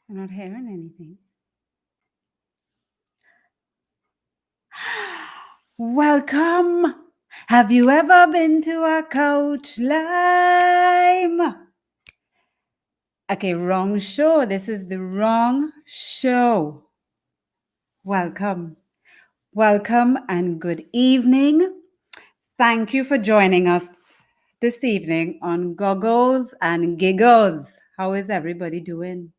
I'm not hearing anything. Welcome. Have you ever been to a couch lime? Okay, wrong show. This is the wrong show. Welcome. Welcome and good evening. Thank you for joining us this evening on Goggles and Giggles. How is everybody doing?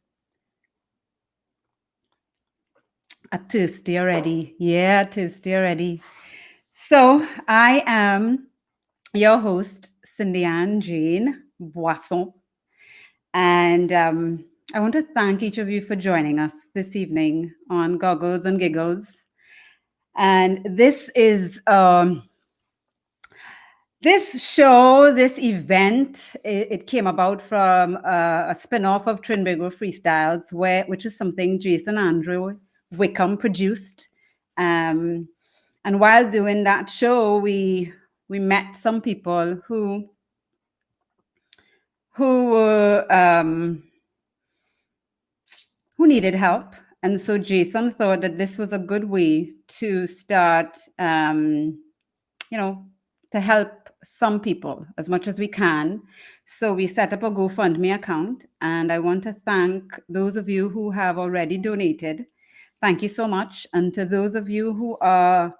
Thirsty already. Yeah, thirsty already. So I am your host, Cindy Ann Jean Boisson. And I want to thank each of you for joining us this evening on Goggles and Giggles. And this is this show, this event, it came about from a spin-off of Trinbago Freestyles, which is something Jason Andrew Wickham produced. And while doing that show, we met some people who needed help. And so Jason thought that this was a good way to start, to help some people as much as we can. So we set up a GoFundMe account, and I want to thank those of you who have already donated. Thank you so much. And to those of you who are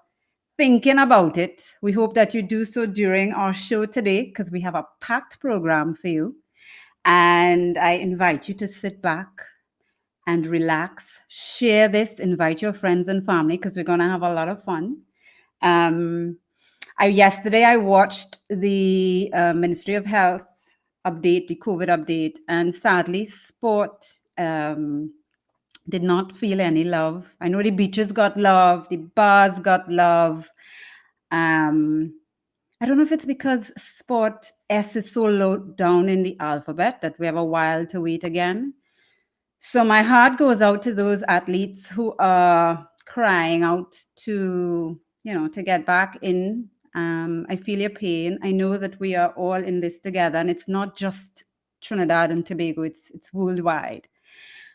thinking about it, we hope that you do so during our show today, because we have a packed program for you. And I invite you to sit back and relax, share this, invite your friends and family, because we're going to have a lot of fun. Yesterday I watched the Ministry of Health update, the COVID update, and sadly sport did not feel any love. I know the beaches got love, the bars got love. I don't know if it's because sport S is so low down in the alphabet that we have a while to wait again. So my heart goes out to those athletes who are crying out to get back in. I feel your pain. I know that we are all in this together, and it's not just Trinidad and Tobago, it's worldwide.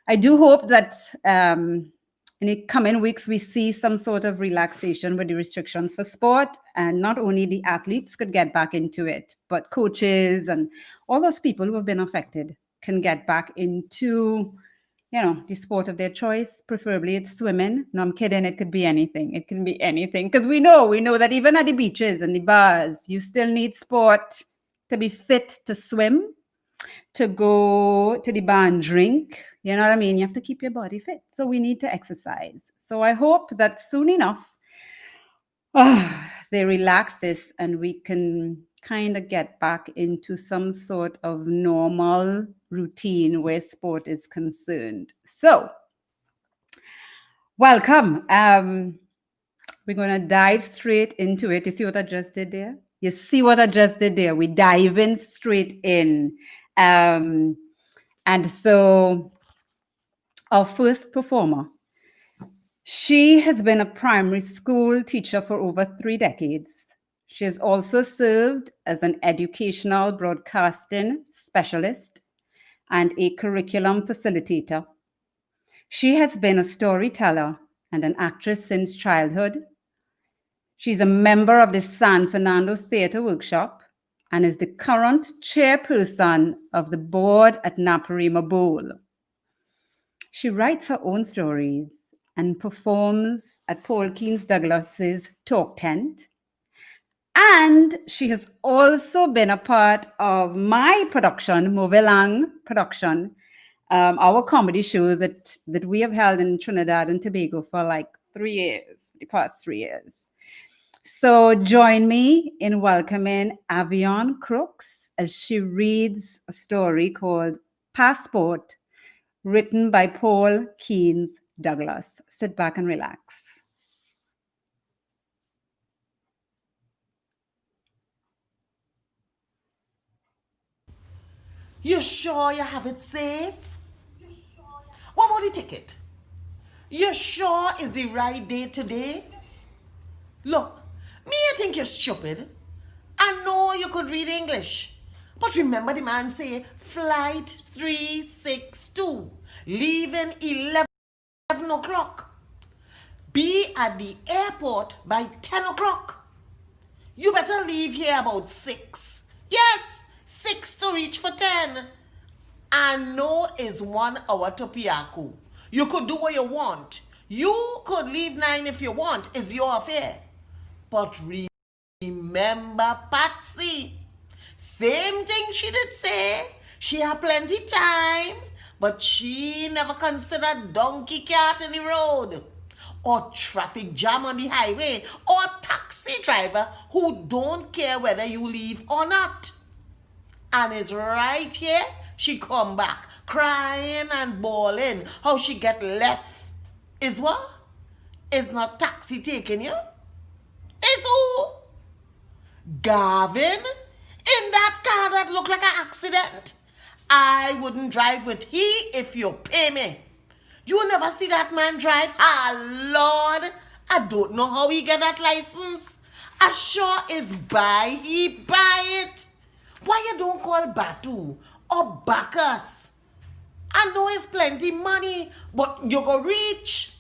I do hope that in the coming weeks, we see some sort of relaxation with the restrictions for sport, and not only the athletes could get back into it, but coaches and all those people who have been affected can get back into the sport of their choice. Preferably it's swimming. No, I'm kidding. It could be anything. It can be anything. Because we know that even at the beaches and the bars, you still need sport to be fit to swim, to go to the bar and drink. You know what I mean? You have to keep your body fit. So we need to exercise. So I hope that soon enough, they relax this and we can kind of get back into some sort of normal routine where sport is concerned. So, welcome. We're going to dive straight into it. You see what I just did there? You see what I just did there? We're diving straight in. And so, our first performer, she has been a primary school teacher for over 3 decades. She has also served as an educational broadcasting specialist and a curriculum facilitator. She has been a storyteller and an actress since childhood. She's a member of the San Fernando Theatre Workshop and is the current chairperson of the board at Naparima Bowl. She writes her own stories and performs at Paul Keynes Douglas's Talk Tent. And she has also been a part of my production, Movelang production, our comedy show that we have held in Trinidad and Tobago for like 3 years, the past 3 years. So join me in welcoming Avion Crooks as she reads a story called Passport, written by Paul Keynes Douglas. Sit back and relax. You sure you have it safe? What about the ticket? You sure is the right day today? Look, me I think you're stupid. I know you could read English. But remember the man say flight 362. leaving 11 o'clock. Be at the airport by 10 o'clock. You better leave here about 6. Yes, 6 to reach for 10. And no is 1 hour to Piaku. You could do what you want. You could leave 9 if you want. It's your affair. But remember Patsy. Same thing she did say. She had plenty time. But she never considered donkey cat in the road. Or traffic jam on the highway. Or taxi driver who don't care whether you leave or not. And it's right here. She come back crying and bawling how she get left. Is what? Is not taxi taking you? Is who? Gavin? In that car that looked like an accident? I wouldn't drive with he if you pay me. You never see that man drive? Ah, Lord. I don't know how he get that license. As sure is buy, he buy it. Why you don't call Batu or Bacchus? I know it's plenty money, but you go reach.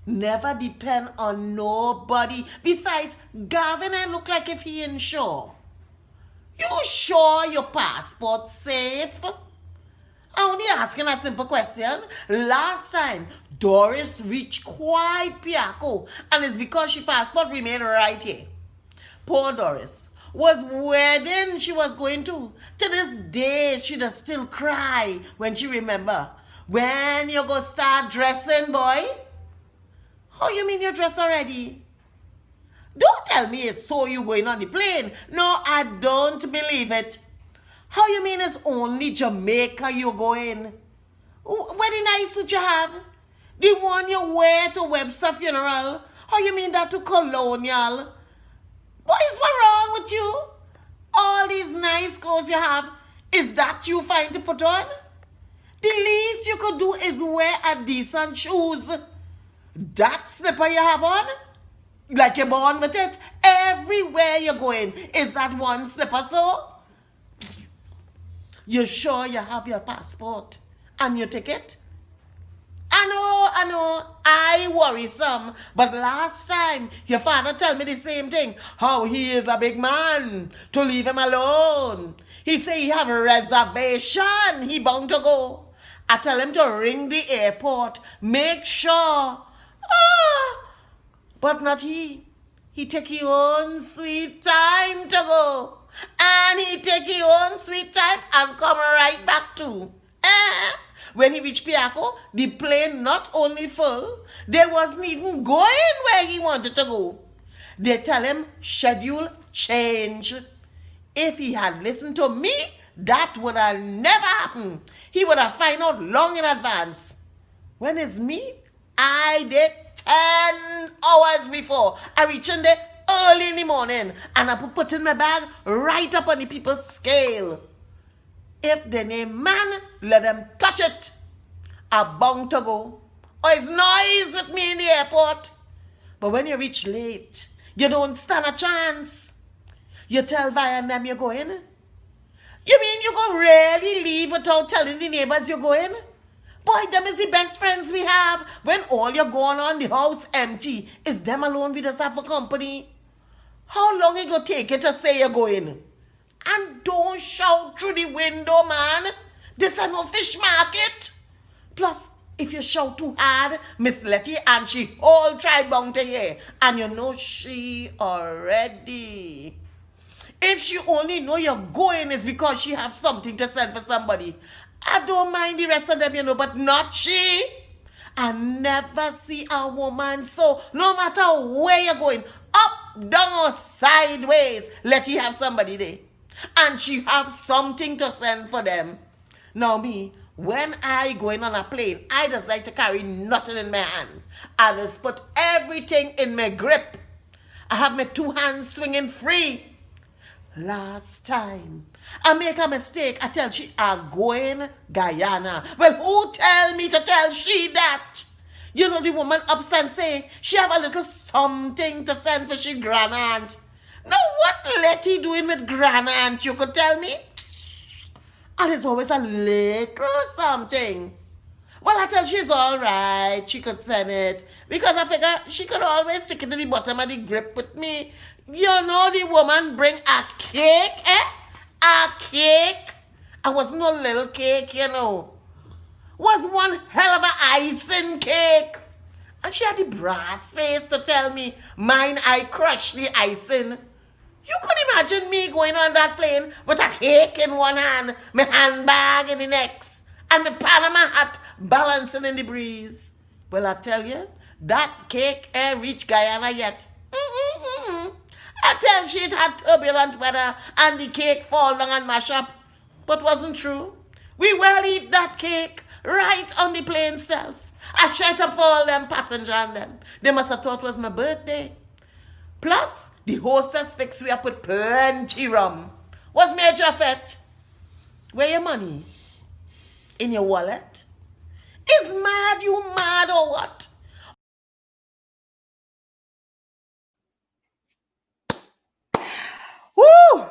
Never depend on nobody. Besides, Gavin ain't look like if he ain't sure. You sure your passport safe? I'm only asking a simple question. Last time, Doris reached quite Piaco, and it's because she passport remained right here. Poor Doris. Was wedding she was going to. To this day, she does still cry when she remember. When you go start dressing, boy? How you mean you dress already? Don't tell me it's so you going on the plane. No, I don't believe it. How you mean it's only Jamaica you going? Wedding nice suit you have? The one you wear to Webster funeral? How you mean that to Colonial? What is wrong with you? All these nice clothes you have, is that you find to put on? The least you could do is wear a decent shoes. That slipper you have on, like you're born with it, everywhere you're going, is that one slipper so? You sure you have your passport and your ticket? I know, I worry some, but last time your father told me the same thing, how he is a big man, to leave him alone. He say he have a reservation, he bound to go. I tell him to ring the airport, make sure. But not he. He take his own sweet time to go. And he take his own sweet time and come right back too. When he reached Piaco, the plane not only full, they wasn't even going where he wanted to go. They tell him schedule change. If he had listened to me, that would have never happened. He would have found out long in advance. When it's me, I did 10 hours before. I reach in there early in the morning and I put in my bag right up on the people's scale. If the name man, let them touch it. I'm bound to go. Or it's noise with me in the airport. But when you reach late, you don't stand a chance. You tell Vi and them you're going. You mean you go really leave without telling the neighbors you're going? Boy, them is the best friends we have. When all you're going on, the house empty, is them alone with us have for company. How long it go take you to say you're going? And don't shout through the window, man. This is no fish market. Plus, if you shout too hard, Miss Letty and she all try bound to hear. And you know she already. If she only know you're going is because she have something to send for somebody. I don't mind the rest of them, you know, but not she. I never see a woman so, no matter where you're going, up, down, or sideways, let you have somebody there. And she have something to send for them. Now me, when I going on a plane, I just like to carry nothing in my hand. I just put everything in my grip. I have my 2 hands swinging free. Last time, I make a mistake. I tell she I'm going Guyana. Well, who tell me to tell she that? You know the woman upstairs say she have a little something to send for she grandaunt. Now what Letty doing with grandaunt, you could tell me? And it's always a little something. Well, I tell she's all right. She could send it. Because I figure she could always stick it to the bottom of the grip with me. You know the woman bring a cake, eh? A cake. I was no little cake, you know. Was one hell of a icing cake. And she had the brass face to tell me, mine I crushed the icing. You could imagine me going on that plane with a cake in one hand, my handbag in the next, and my Panama hat balancing in the breeze. Well, I tell you, that cake ain't reached Guyana yet. I tell you, it had turbulent weather and the cake fall down and mash up. But wasn't true. We well eat that cake right on the plane self. I tried to fall them passenger and them. They must have thought it was my birthday. Plus, the hostess fixed we up with plenty rum. Was Major Fett? Where your money? In your wallet? Is mad you mad or what? Woo!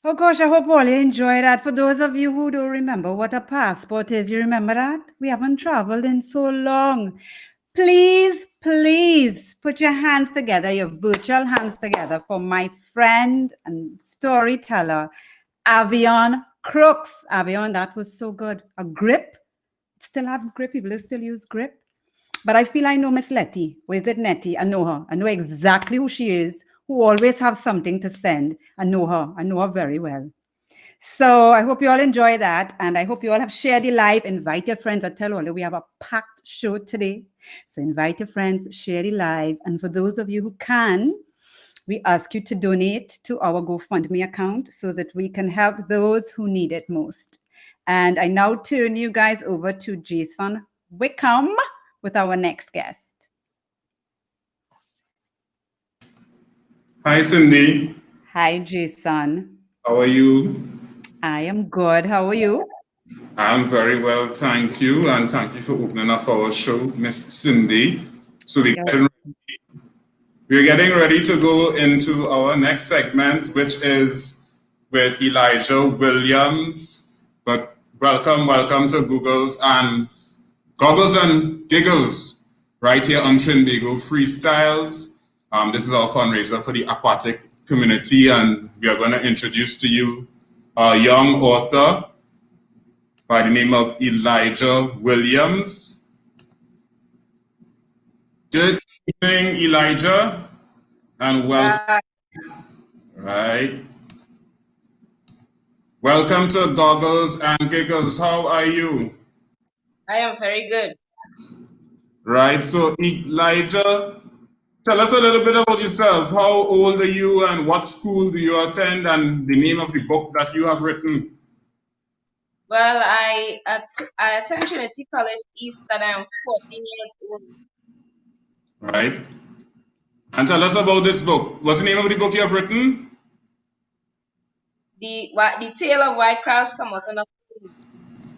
Oh gosh, I hope all you enjoy that. For those of you who don't remember what a passport is, you remember that? We haven't traveled in so long. Please, please put your hands together, your virtual hands together for my friend and storyteller, Avion Crooks. Avion, that was so good. A grip? Still have grip? People still use grip? But I feel I know Miss Letty. Where is it, Nettie? I know her. I know exactly who she is, who always have something to send. I know her. I know her very well. So I hope you all enjoy that. And I hope you all have shared the live. Invite your friends. I tell you, we have a packed show today. So invite your friends, share the live. And for those of you who can, we ask you to donate to our GoFundMe account so that we can help those who need it most. And I now turn you guys over to Jason Wickham with our next guest. Hi, Cindy. Hi, Jason. How are you? I am good. How are you? I'm very well, thank you. And thank you for opening up our show, Miss Cindy. So we're getting ready to go into our next segment, which is with Elijah Williams. But welcome to Goggles and Giggles, right here on Trinbago Freestyles. This is our fundraiser for the aquatic community, and we are going to introduce to you a young author by the name of Elijah Williams. Good evening, Elijah, and welcome. Right. Welcome to Goggles and Giggles. How are you? I am very good. Right. So, Elijah, tell us a little bit about yourself. How old are you and what school do you attend and the name of the book that you have written? Well, I attend Trinity College East and I am 14 years old. Right. And tell us about this book. What's the name of the book you have written? The Tale of White Crabs Come Out on a Full Moon.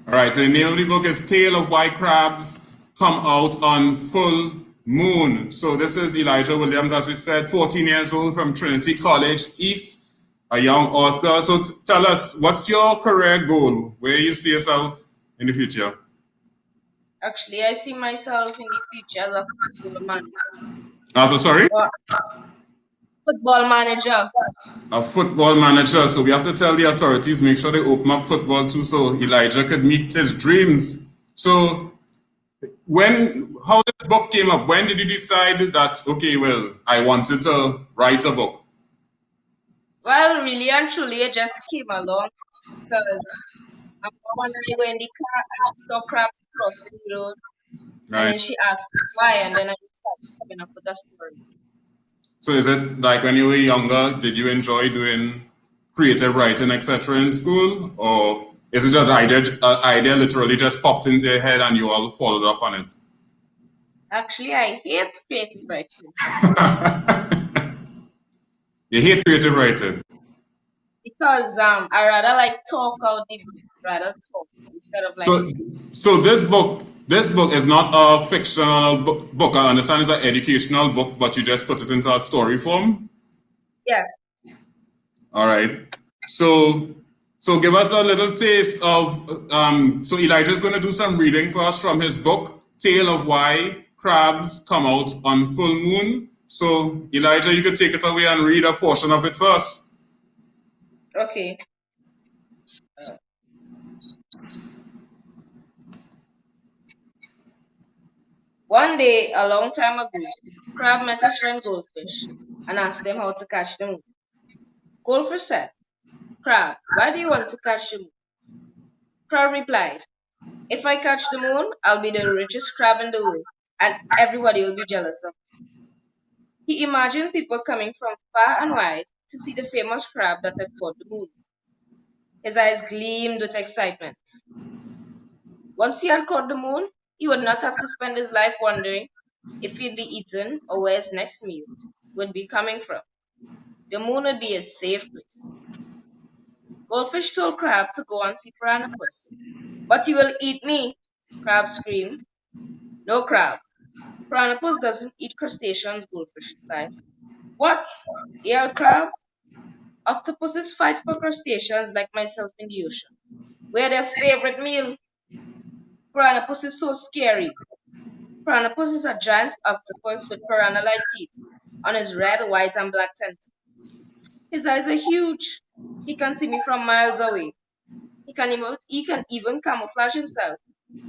All right, so the name of the book is Tale of White Crabs Come Out on Full Moon. So this is Elijah Williams, as we said, 14 years old from Trinity College East, a young author. So tell us, what's your career goal? Where you see yourself in the future? Actually, I see myself in the future as a football manager. Sorry? Football manager. A football manager. So we have to tell the authorities, make sure they open up football too, so Elijah could meet his dreams. So how this book came up, when did you decide that, okay, well, I wanted to write a book? Well, really and truly, it just came along because when I go in the car, I saw crabs crossing the road. Right. And then she asked why, and then I started coming up with a story. So is it like when you were younger, did you enjoy doing creative writing, etc. in school? Or is it just idea literally just popped into your head and you all followed up on it? Actually, I hate creative writing. You hate creative writing? Because I rather like talk out the book, rather talk instead of like. So this book is not a fictional book. I understand it's an educational book, but you just put it into a story form? Yes. All right. So So give us a little taste of, so Elijah's going to do some reading for us from his book, Tale of Why Crabs Come Out on Full Moon. So Elijah, you could take it away and read a portion of it first. Okay. One day, a long time ago, Crab met his friend Goldfish and asked him how to catch the moon. Goldfish said, "Crab, why do you want to catch the moon?" Crab replied, "If I catch the moon, I'll be the richest crab in the world, and everybody will be jealous of me." He imagined people coming from far and wide to see the famous crab that had caught the moon. His eyes gleamed with excitement. Once he had caught the moon, he would not have to spend his life wondering if he'd be eaten or where his next meal would be coming from. The moon would be a safe place. Goldfish told Crab to go and see Piranhapus. "But you will eat me!" Crab screamed. "No, Crab. Piranhapus doesn't eat crustaceans," Goldfish replied. "What?" yelled Crab. "Octopuses fight for crustaceans like myself in the ocean. We're their favorite meal. Piranhapus is so scary." Piranhapus is a giant octopus with piranha-like teeth on his red, white, and black tentacles. His eyes are huge. He can see me from miles away. He can even camouflage himself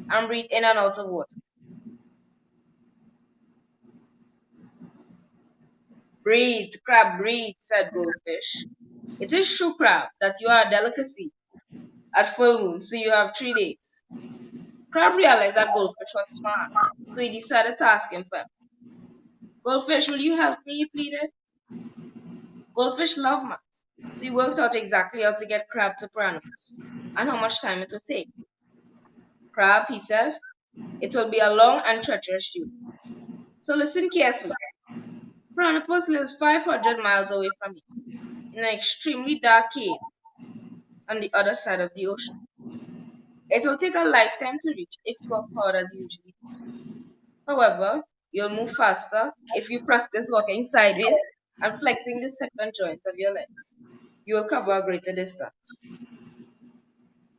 and breathe in and out of water. "Breathe, Crab, breathe," said Goldfish. "It is true, Crab, that you are a delicacy at full moon, so you have 3 days." Crab realized that Goldfish was smart, so he decided to ask him first. "Goldfish, will you help me?" he pleaded. Goldfish loved math, so he worked out exactly how to get Crab to Piranhapus and how much time it would take. "Crab," he said, "it will be a long and treacherous journey. So listen carefully. Piranhapus lives 500 miles away from you, in an extremely dark cave on the other side of the ocean. It will take a lifetime to reach if you work hard as you usually do. However, you'll move faster if you practice walking sideways and flexing the second joint of your legs. You will cover a greater distance.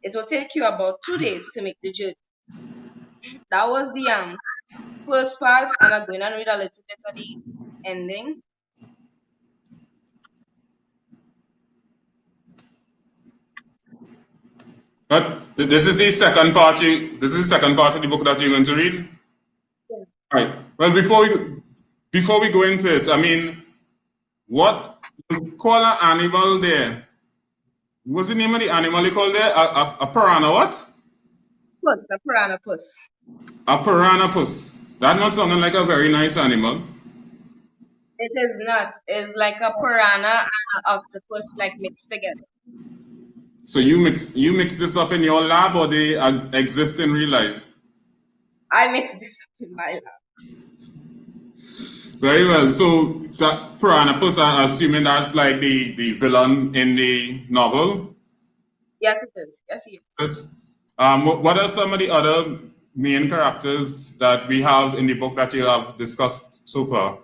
It will take you about 2 days to make the journey." That was the first part, and I'm going to read a little bit of the ending. But this is the second part. This is the second part of the book that you're going to read. Yeah. All right. Well, before we go into it, I mean, what you call an animal there? What's the name of the animal you call there? A piranha what? Puss, a piranhapus. A piranhapus. That not sounding like a very nice animal. It is not. It's like a piranha and an octopus like mixed together. So you mix this up in your lab, or they exist in real life? I mixed this up in my lab. Very well. So Piranhapus, I'm assuming that's like the villain in the novel? Yes, it is. Yes, it is. What are some of the other main characters that we have in the book that you have discussed so far?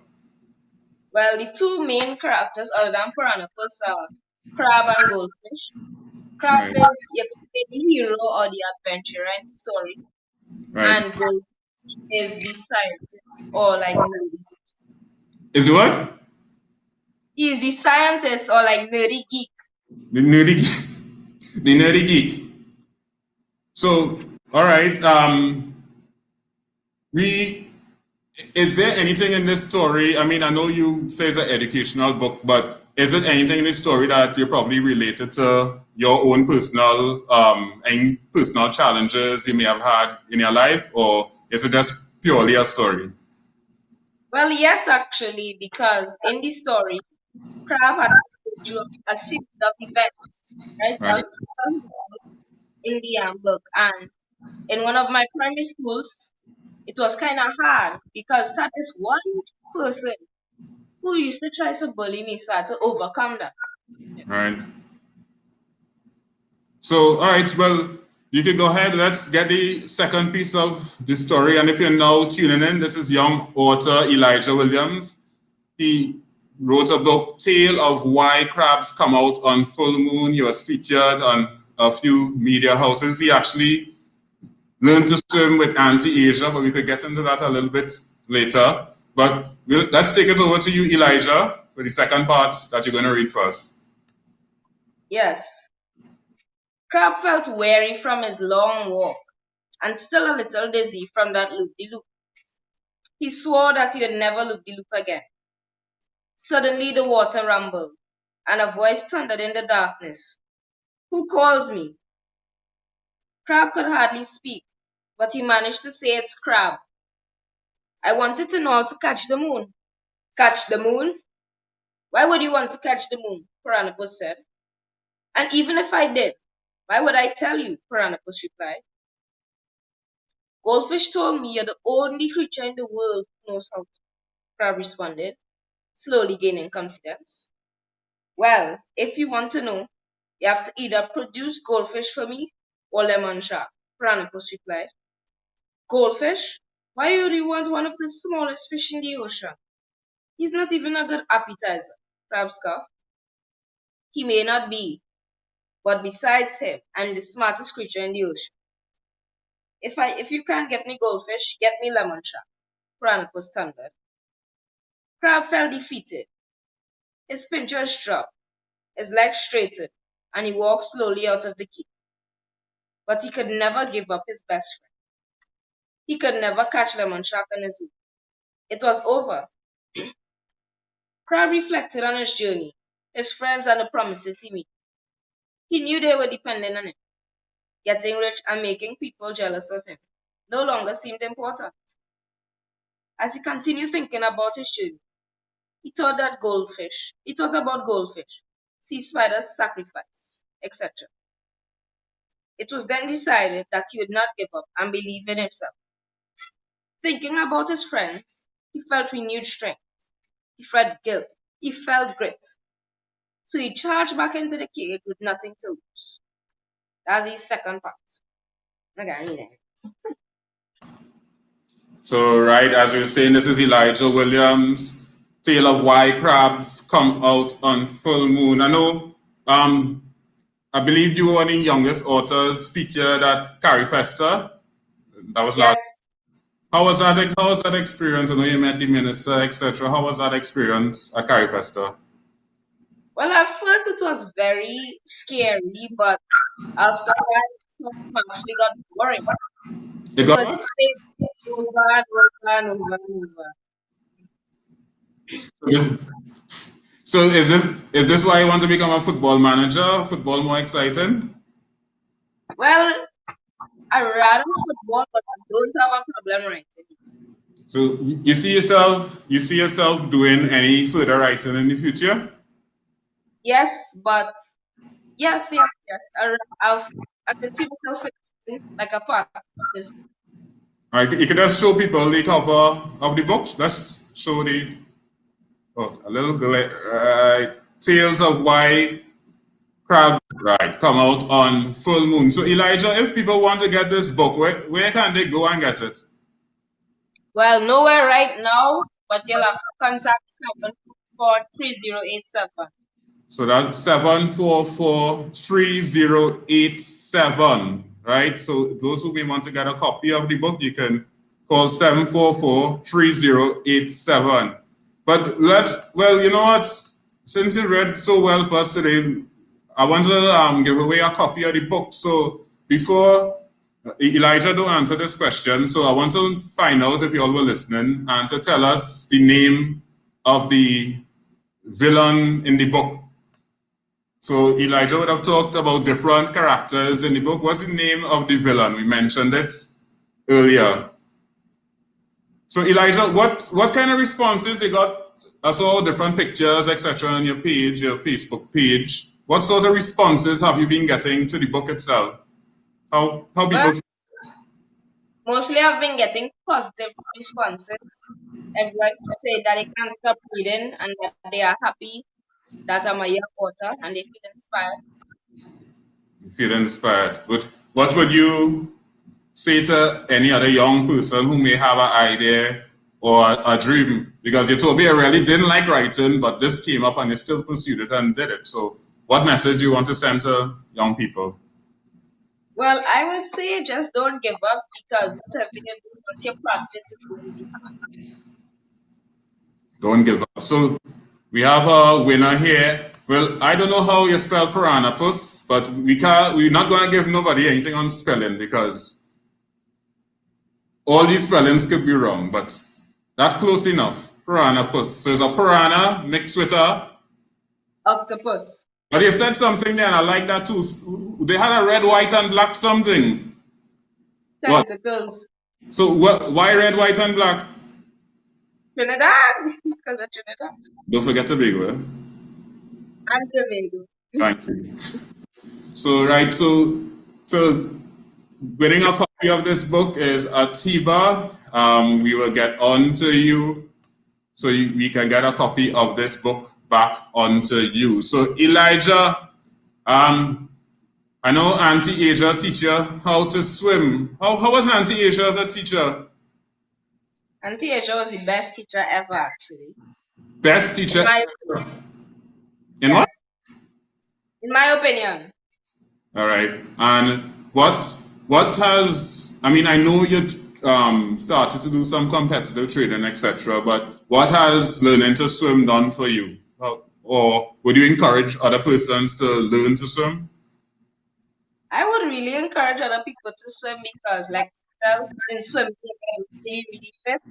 Well, the two main characters other than Piranhapus are Crab and Goldfish. Crab Right. is, you could say, the hero or the adventurer in the story, Right. and Goldfish is the scientist or like nerdy. Is it what? He is the scientist or like nerdy geek. The nerdy geek. The nerdy geek. So, all right. Is there anything in this story? I mean, I know you say it's an educational book, but is it anything in this story that you're probably related to your own personal any personal challenges you may have had in your life, or is it just purely a story? Well, yes, actually, because in the story, Crab had to go through a series of events, right? Right. In the book, and in one of my primary schools, it was kind of hard because that is one person who used to try to bully me, so I had to overcome that. Right. So, all right, well, you can go ahead. Let's get the second piece of the story. And if you're now tuning in, this is young author Elijah Williams. He wrote a book, Tale of Why Crabs Come Out on Full Moon. He was featured on a few media houses. He actually learned to swim with Auntie Asia, but we could get into that a little bit later. But let's take it over to you, Elijah, for the second part that you're going to read first. Yes. Crab felt weary from his long walk and still a little dizzy from that loop-de-loop. He swore that he would never loop-de-loop again. Suddenly the water rumbled, and a voice thundered in the darkness. "Who calls me?" Crab could hardly speak, but he managed to say it's Crab. "I wanted to know how to catch the moon." "Catch the moon? Why would you want to catch the moon?" Piranapus said. "And even if I did, why would I tell you?" Piranapus replied. "Goldfish told me you're the only creature in the world who knows how to," Crab responded, slowly gaining confidence. "Well, if you want to know, you have to either produce goldfish for me or lemon shark," Piranapus replied. "Goldfish? Why would you want one of the smallest fish in the ocean? He's not even a good appetizer," Crab scoffed. "He may not be, but besides him, I'm the smartest creature in the ocean. If you can't get me goldfish, get me lemon shark," Piranapus thundered. Crab felt defeated. His pinchers dropped, his legs straightened, and he walked slowly out of the cave. But he could never give up his best friend. He could never catch lemon shark on his own. It was over. Crab reflected on his journey, his friends, and the promises he made. He knew they were depending on him. Getting rich and making people jealous of him no longer seemed important. As he continued thinking about his journey, he thought about goldfish, sea spiders' sacrifice, etc. It was then decided that he would not give up and believe in himself. Thinking about his friends, he felt renewed strength. He felt guilt. He felt grit. So he charged back into the cave with nothing to lose. That's his second part. Okay, So, right, as we were saying, this is Elijah Williams' Tale of Why Crabs Come Out on Full Moon. I know, I believe you were one of the youngest authors featured at Carifesta. That was last. Yes. How was that experience? I know you met the minister, etc. How was that experience at Carifesta? Well, at first it was very scary, but after that, it actually got boring. It Because got the same thing over and over and over and over. So is this why you want to become a football manager? Football more exciting? Well, I rather football, but I don't have a problem writing. So you see yourself doing any further writing in the future? Yes, but yes. I can see myself fixing like a part of this. All right, you can just show people the cover of the book. Let's show a little Tales of Why Crabs come out on Full Moon. So Elijah, if people want to get this book, where can they go and get it? Well, nowhere right now, but you'll have to contact 744-3087. So that's 744-3087, right? So those who may want to get a copy of the book, you can call 744-3087. But you know what? Since you read so well for us today, I want to give away a copy of the book. So before Elijah don't answer this question, so I want to find out if you all were listening and to tell us the name of the villain in the book. So Elijah would have talked about different characters in the book. What's the name of the villain? We mentioned it earlier. So Elijah, what kind of responses you got? I saw different pictures, etc. on your page, your Facebook page. What sort of responses have you been getting to the book itself? How people? Well, mostly I've been getting positive responses. Everyone say that they can't stop reading and that they are happy that I'm a young author and they feel inspired. You feel inspired. But what would you say to any other young person who may have an idea or a dream? Because you told me you really didn't like writing, but this came up and you still pursued it and did it. So what message do you want to send to young people? Well, I would say just don't give up because whatever you do, once you practice, it will be Don't give up. So we have a winner here. Well, I don't know how you spell piranapus, but we're not going to give nobody anything on spelling because all these spellings could be wrong, but that's close enough. Piranapus. So it's a piranha mixed with a... octopus. But you said something there, and I like that too. They had a red, white, and black something. What? Tentacles. So why red, white, and black? Trinidad, because of Trinidad. Don't forget Tobago. And Tobago. Thank you. So right, so winning a copy of this book is Atiba. We will get on to you, so we can get a copy of this book back onto you. So Elijah, I know Auntie Asia teach you how to swim. How was Auntie Asia as a teacher? Auntie Asia was the best teacher ever, actually. Best teacher? In my opinion. In what? In my opinion. All right. And what has, I mean, I know you started to do some competitive training, etc., but what has learning to swim done for you? Or would you encourage other persons to learn to swim? I would really encourage other people to swim because, like myself, in swimming, I get really, really fit.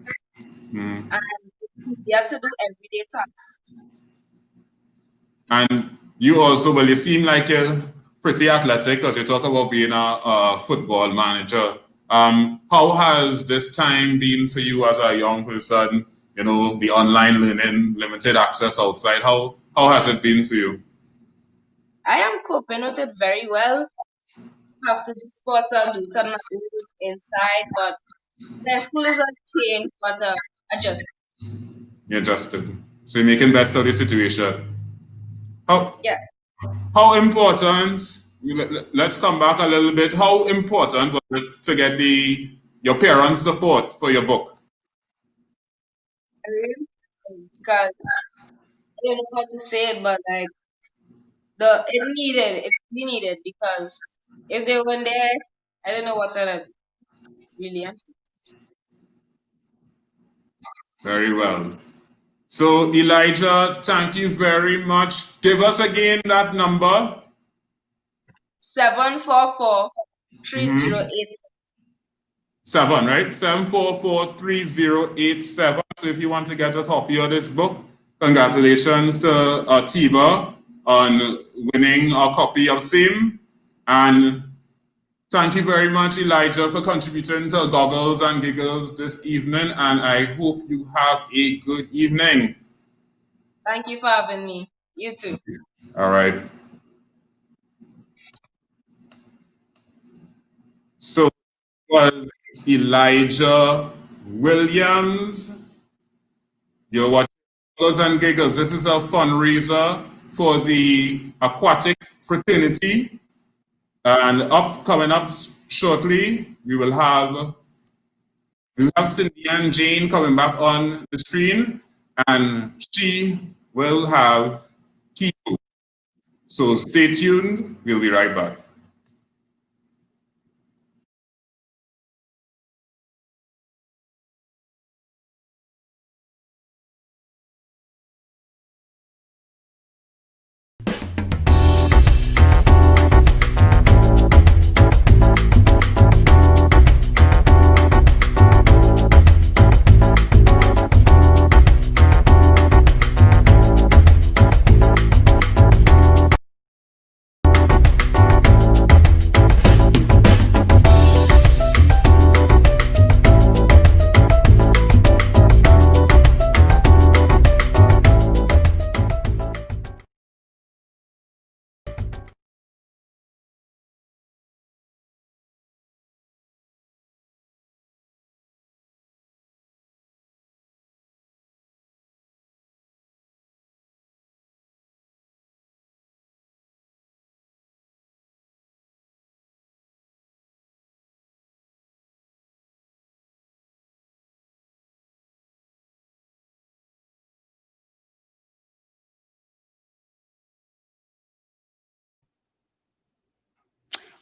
And it's easier to do everyday tasks. And you also, well, you seem like you're pretty athletic because you talk about being a football manager. How has this time been for you as a young person? You know, the online learning, limited access outside. How has it been for you? I am coping with it very well. I have to do sports and do it on my own inside, but the school is not changed, but adjust. You adjusted. So you're making best of the situation. Yes. How important, let's come back a little bit, how important was it to get your parents' support for your book? Because I don't know how to say it, but like it really needed because if they weren't there, I don't know what I'd do. Really. Very well. So Elijah, thank you very much. Give us again that number. 744-3087. 7, right? 744-3087. So if you want to get a copy of this book, congratulations to Tiba on winning a copy of same. And thank you very much, Elijah, for contributing to Goggles and Giggles this evening. And I hope you have a good evening. Thank you for having me. You too. All right. So was Elijah Williams. You're watching Goggles and Giggles. This is a fundraiser for the aquatic fraternity. And coming up shortly, we will have Cindy Ann Jane coming back on the screen, and she will have Keevo. So stay tuned. We'll be right back.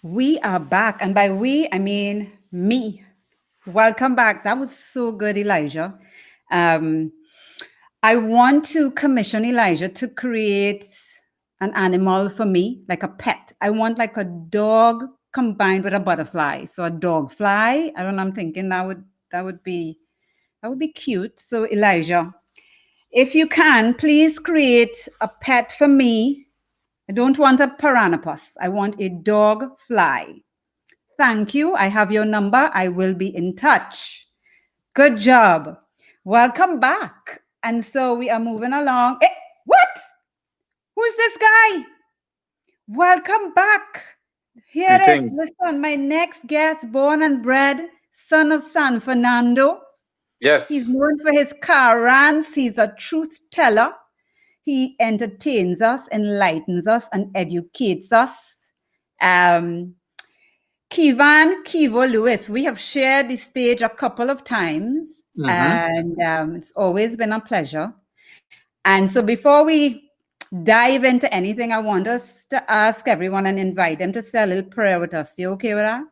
We are back. And by we, I mean me. Welcome back. That was so good, Elijah. I want to commission Elijah to create an animal for me, like a pet. I want like a dog combined with a butterfly. So a dog fly. I don't know, I'm thinking that would be cute. So Elijah, if you can, please create a pet for me. I don't want a piranapus. I want a dog fly. Thank you. I have your number. I will be in touch. Good job. Welcome back. And so we are moving along. What? Who's this guy? Welcome back. Here is, listen, my next guest, born and bred, son of San Fernando. Yes. He's known for his car rants. He's a truth teller. He entertains us, enlightens us, and educates us. Keevo Lewis, we have shared the stage a couple of times, and it's always been a pleasure. And so before we dive into anything, I want us to ask everyone and invite them to say a little prayer with us. You okay with that?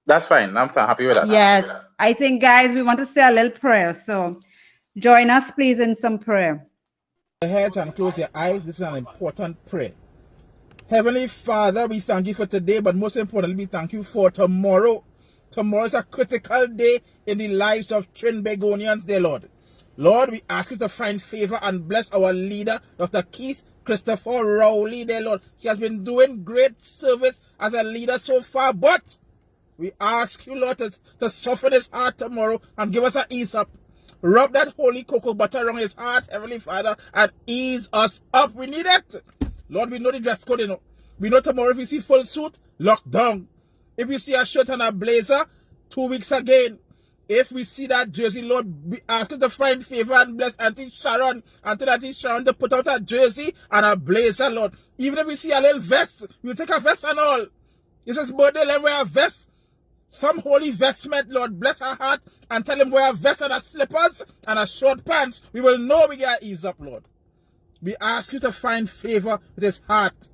That's fine. I'm so happy with that. Yes. I think, guys, we want to say a little prayer. So join us, please, in some prayer. Your heads and close your eyes. This is an important prayer. Heavenly Father, we thank you for today, but most importantly, we thank you for tomorrow. Tomorrow is a critical day in the lives of Trinbagonians, dear Lord. Lord, we ask you to find favor and bless our leader, Dr. Keith Christopher Rowley, dear Lord. He has been doing great service as a leader so far, but we ask you, Lord, to soften his heart tomorrow and give us an ease up. Rub that holy cocoa butter around his heart, Heavenly Father, and ease us up. We need it. Lord, we know the dress code, you know. We know tomorrow if we see full suit, lockdown. If we see a shirt and a blazer, 2 weeks again. If we see that jersey, Lord, we ask you to find favor and bless Auntie Sharon. Until Auntie Sharon to put out a jersey and a blazer, Lord. Even if we see a little vest, we'll take a vest and all. It's his birthday, let him wear a vest. Some holy vestment, Lord. Bless her heart and tell him wear a vest and a slippers and a short pants. We will know we got ease up, Lord. We ask you to find favor with his heart.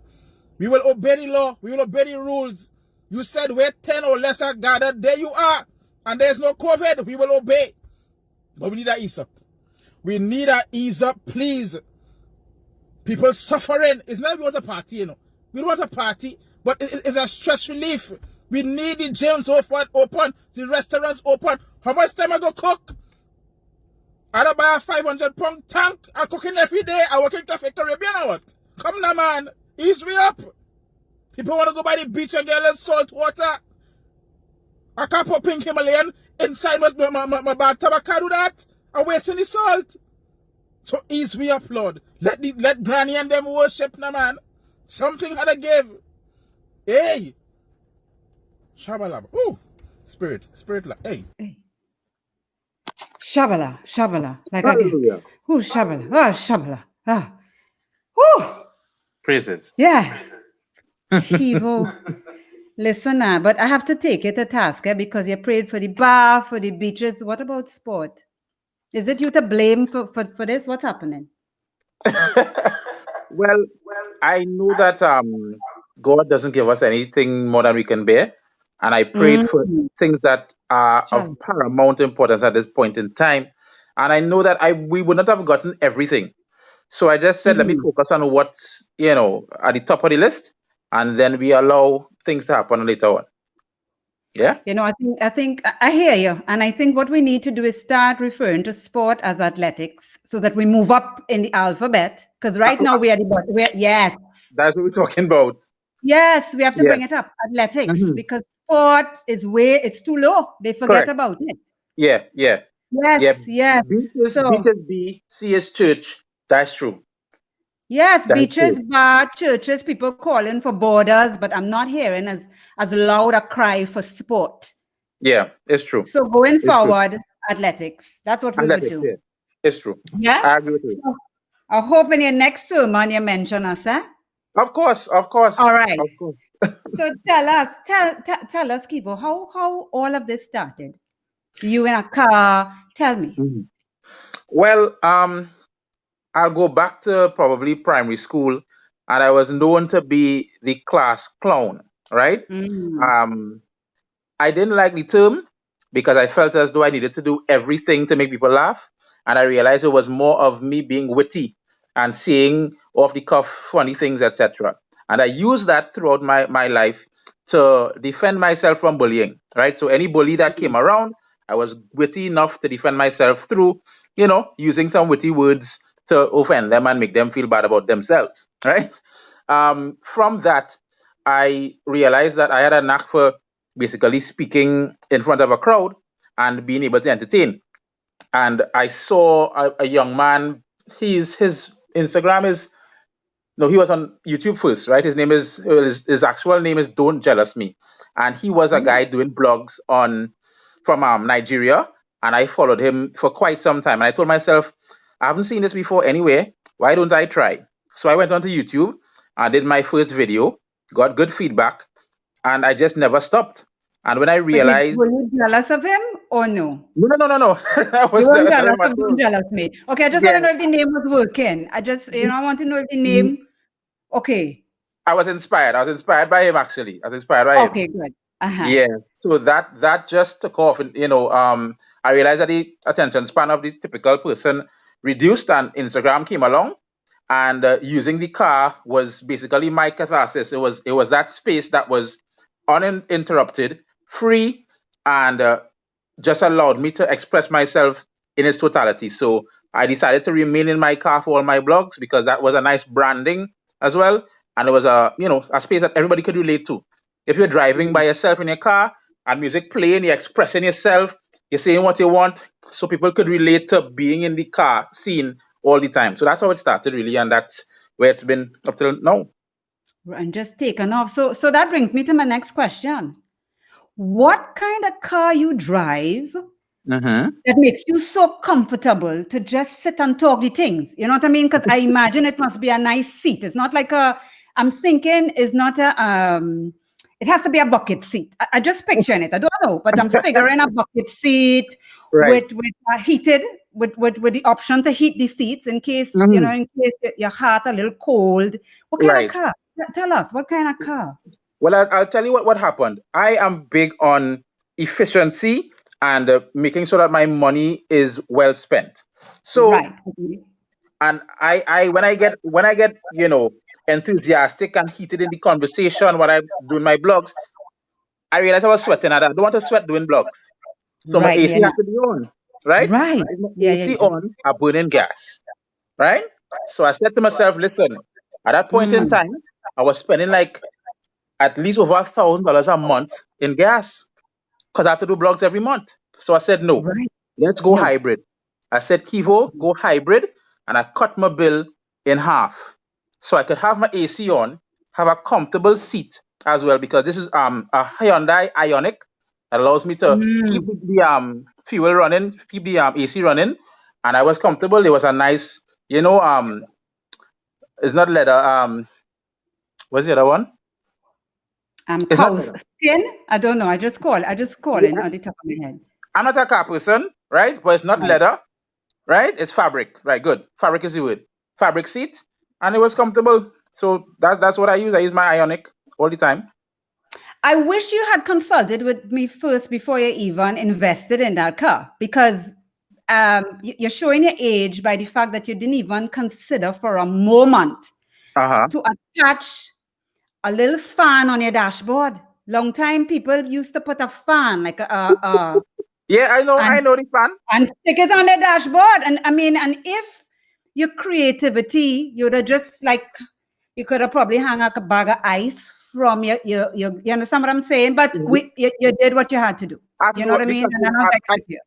We will obey the law. We will obey the rules. You said where 10 or less are gathered, there you are. And there's no COVID. We will obey. But we need a ease up. We need a ease up, please. People suffering. It's not we want a party, you know. We don't want a party, but it's a stress relief. We need the gyms open, the restaurants open. How much time I go cook? I don't buy a 500-pound tank. I'm cooking every day. I work in Cafe Caribbean or what? Come now, man. Ease me up. People want to go by the beach and get a little salt water. I can't put pink Himalayan inside my bathtub. I can't do that. I'm wasting the salt. So ease me up, Lord. Let Granny and them worship now, man. Something had to give. Hey. Shabalab. Ooh. Spirit. Hey. Shabala. Like again. Ooh, Shabala. Oh, Shabala. Ah. Woo. Praises. Yeah. Keevo. Listen now, but I have to take it to task because you prayed for the bar, for the beaches. What about sport? Is it you to blame for this? What's happening? Well, I know that God doesn't give us anything more than we can bear. And I prayed for things that are of paramount importance at this point in time. And I know that we would not have gotten everything. So I just said, let me focus on what's, at the top of the list. And then we allow things to happen later on. Yeah. I think I hear you. And I think what we need to do is start referring to sport as athletics so that we move up in the alphabet. Because right now we are yes. That's what we're talking about. Yes, we have to bring it up. Athletics, because sport is it's too low. They forget about it. Yeah. Yes. Beaches B, CS church. That's true. Yes, beaches, bar, churches, people calling for borders, but I'm not hearing as loud a cry for sport. Yeah, it's true. So going forward, athletics. That's what we would do. Yeah. It's true. Yeah? I agree with you. So, I hope in your next sermon you mention us, eh? Of course. All right. Of course. So tell us, Keevo, how all of this started? You in a car? Tell me. Well, I'll go back to probably primary school, and I was known to be the class clown. right? Mm. I didn't like the term because I felt as though I needed to do everything to make people laugh. And I realized it was more of me being witty and saying off the cuff funny things, etc. And I used that throughout my life to defend myself from bullying, right? So any bully that came around, I was witty enough to defend myself through, using some witty words to offend them and make them feel bad about themselves, right? From that, I realized that I had a knack for basically speaking in front of a crowd and being able to entertain. And I saw a young man. His Instagram is no, he was on YouTube first, right? His actual name is Don't Jealous Me, and he was a guy doing blogs from Nigeria, and I followed him for quite some time. And I told myself, I haven't seen this before anyway. Why don't I try? So I went onto YouTube. I did my first video, got good feedback, and I just never stopped. And when I realized, were you jealous of him or no? No. I was You weren't jealous of jealous him at of all. Don't Jealous Me. Okay, I just want to know if the name was working. I want to know if the name. Okay. I was inspired. I was inspired by him, actually. I was inspired by him. Okay, good. Yeah. So that just took off, and I realized that the attention span of the typical person reduced, and Instagram came along, and using the car was basically my catharsis. It was that space that was uninterrupted, free, and just allowed me to express myself in its totality. So I decided to remain in my car for all my blogs because that was a nice branding as well, and it was a space that everybody could relate to. If you're driving by yourself in your car and music playing, you're expressing yourself, you're saying what you want, so people could relate to being in the car scene all the time. So that's how it started, really, and that's where it's been up till now. And just taken off. So that brings me to my next question. What kind of car you drive that makes you so comfortable to just sit and talk the things? You know what I mean? Because I imagine it must be a nice seat. It's not like I'm thinking it's not it has to be a bucket seat. I just picturing it. I don't know, but I'm figuring a bucket seat Right. with heated, with the option to heat the seats in case, in case your heart a little cold. What kind of car? Tell us, what kind of car? Well, I'll tell you what happened. I am big on efficiency and making sure that my money is well spent. So, Right. and I when I get enthusiastic and heated in the conversation when I'm doing my blogs, I realized I was sweating, and I don't want to sweat doing blogs. So my Right. AC has to be on, right? Right. If my Yeah. AC on, I burning gas, right? So I said to myself, listen, at that point in time, I was spending like at least over $1,000 a month in gas because I have to do blogs every month. So I said, no, Right. let's go No. hybrid. I said, Keevo, go hybrid, and I cut my bill in half so I could have my AC on, have a comfortable seat as well, because this is a Hyundai Ioniq that allows me to keep the fuel running, keep the AC running, and I was comfortable. It was a nice, it's not leather. What's the other one? It's not Cow's leather. skin? I don't know. I just call it on the top of my head. I'm not a car person, right? But it's not Right. leather, right? It's fabric, right? Good. Fabric is the word. Fabric seat, and it was comfortable. So that's what I use. I use my Ioniq all the time. I wish you had consulted with me first before you even invested in that car, because you're showing your age by the fact that you didn't even consider for a moment to attach a little fan on your dashboard. Long time people used to put a fan, like Yeah, I know the fan. and stick it on the dashboard. And I mean, and if your creativity, you'd have just you could have probably hung a bag of ice from your you understand what I'm saying? But you did what you had to do. You know what I mean? And I'm not vexed with you.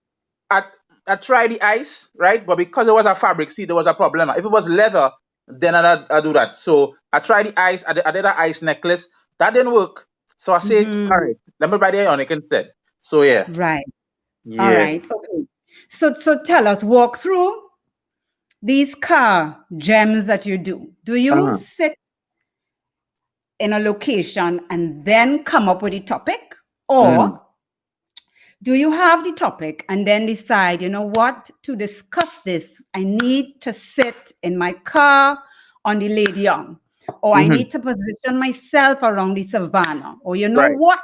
I tried the ice, right? But because it was a fabric seat, there was a problem. If it was leather, then I'd do that. So I tried the ice. I did an ice necklace. That didn't work. So I said, all right, let me buy the Ioniq instead. So yeah. Right. Yeah. All right. Okay. So tell us, walk through these car gems that you do. Do you sit in a location and then come up with a topic, or do you have the topic and then decide, you know what, to discuss this, I need to sit in my car on the Lady Young? or I need to position myself around the savannah, or you know Right. what?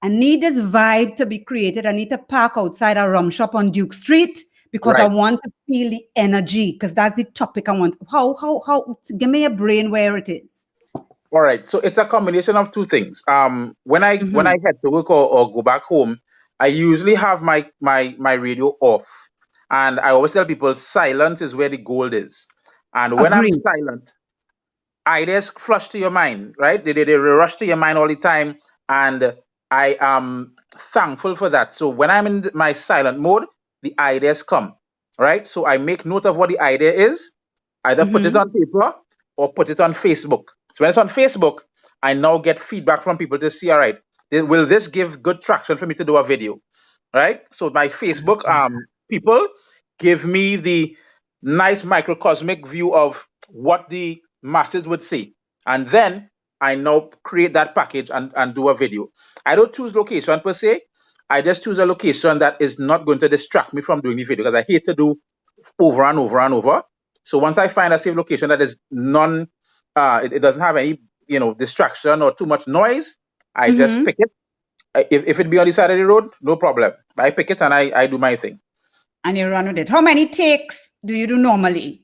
I need this vibe to be created. I need to park outside a rum shop on Duke Street because I Right. want to feel the energy, because that's the topic I want. How, give me a brain where it is. All right. So it's a combination of two things. When I head to work or go back home, I usually have my radio off, and I always tell people silence is where the gold is. And when I'm Agree. silent, ideas flush to your mind, right? They rush to your mind all the time, and I am thankful for that. So when I'm in my silent mode, the ideas come, right? So I make note of what the idea is, either put it on paper or put it on Facebook. So when it's on Facebook, I now get feedback from people to see, all right, will this give good traction for me to do a video, right? So my Facebook people give me the nice microcosmic view of what the masses would see. And then I now create that package and do a video. I don't choose location per se. I just choose a location that is not going to distract me from doing the video, because I hate to do over and over and over. So once I find a safe location that is it doesn't have any distraction or too much noise, I just pick it. If it be on the side of the road, no problem. I pick it and I do my thing. And you run with it. How many takes do you do normally?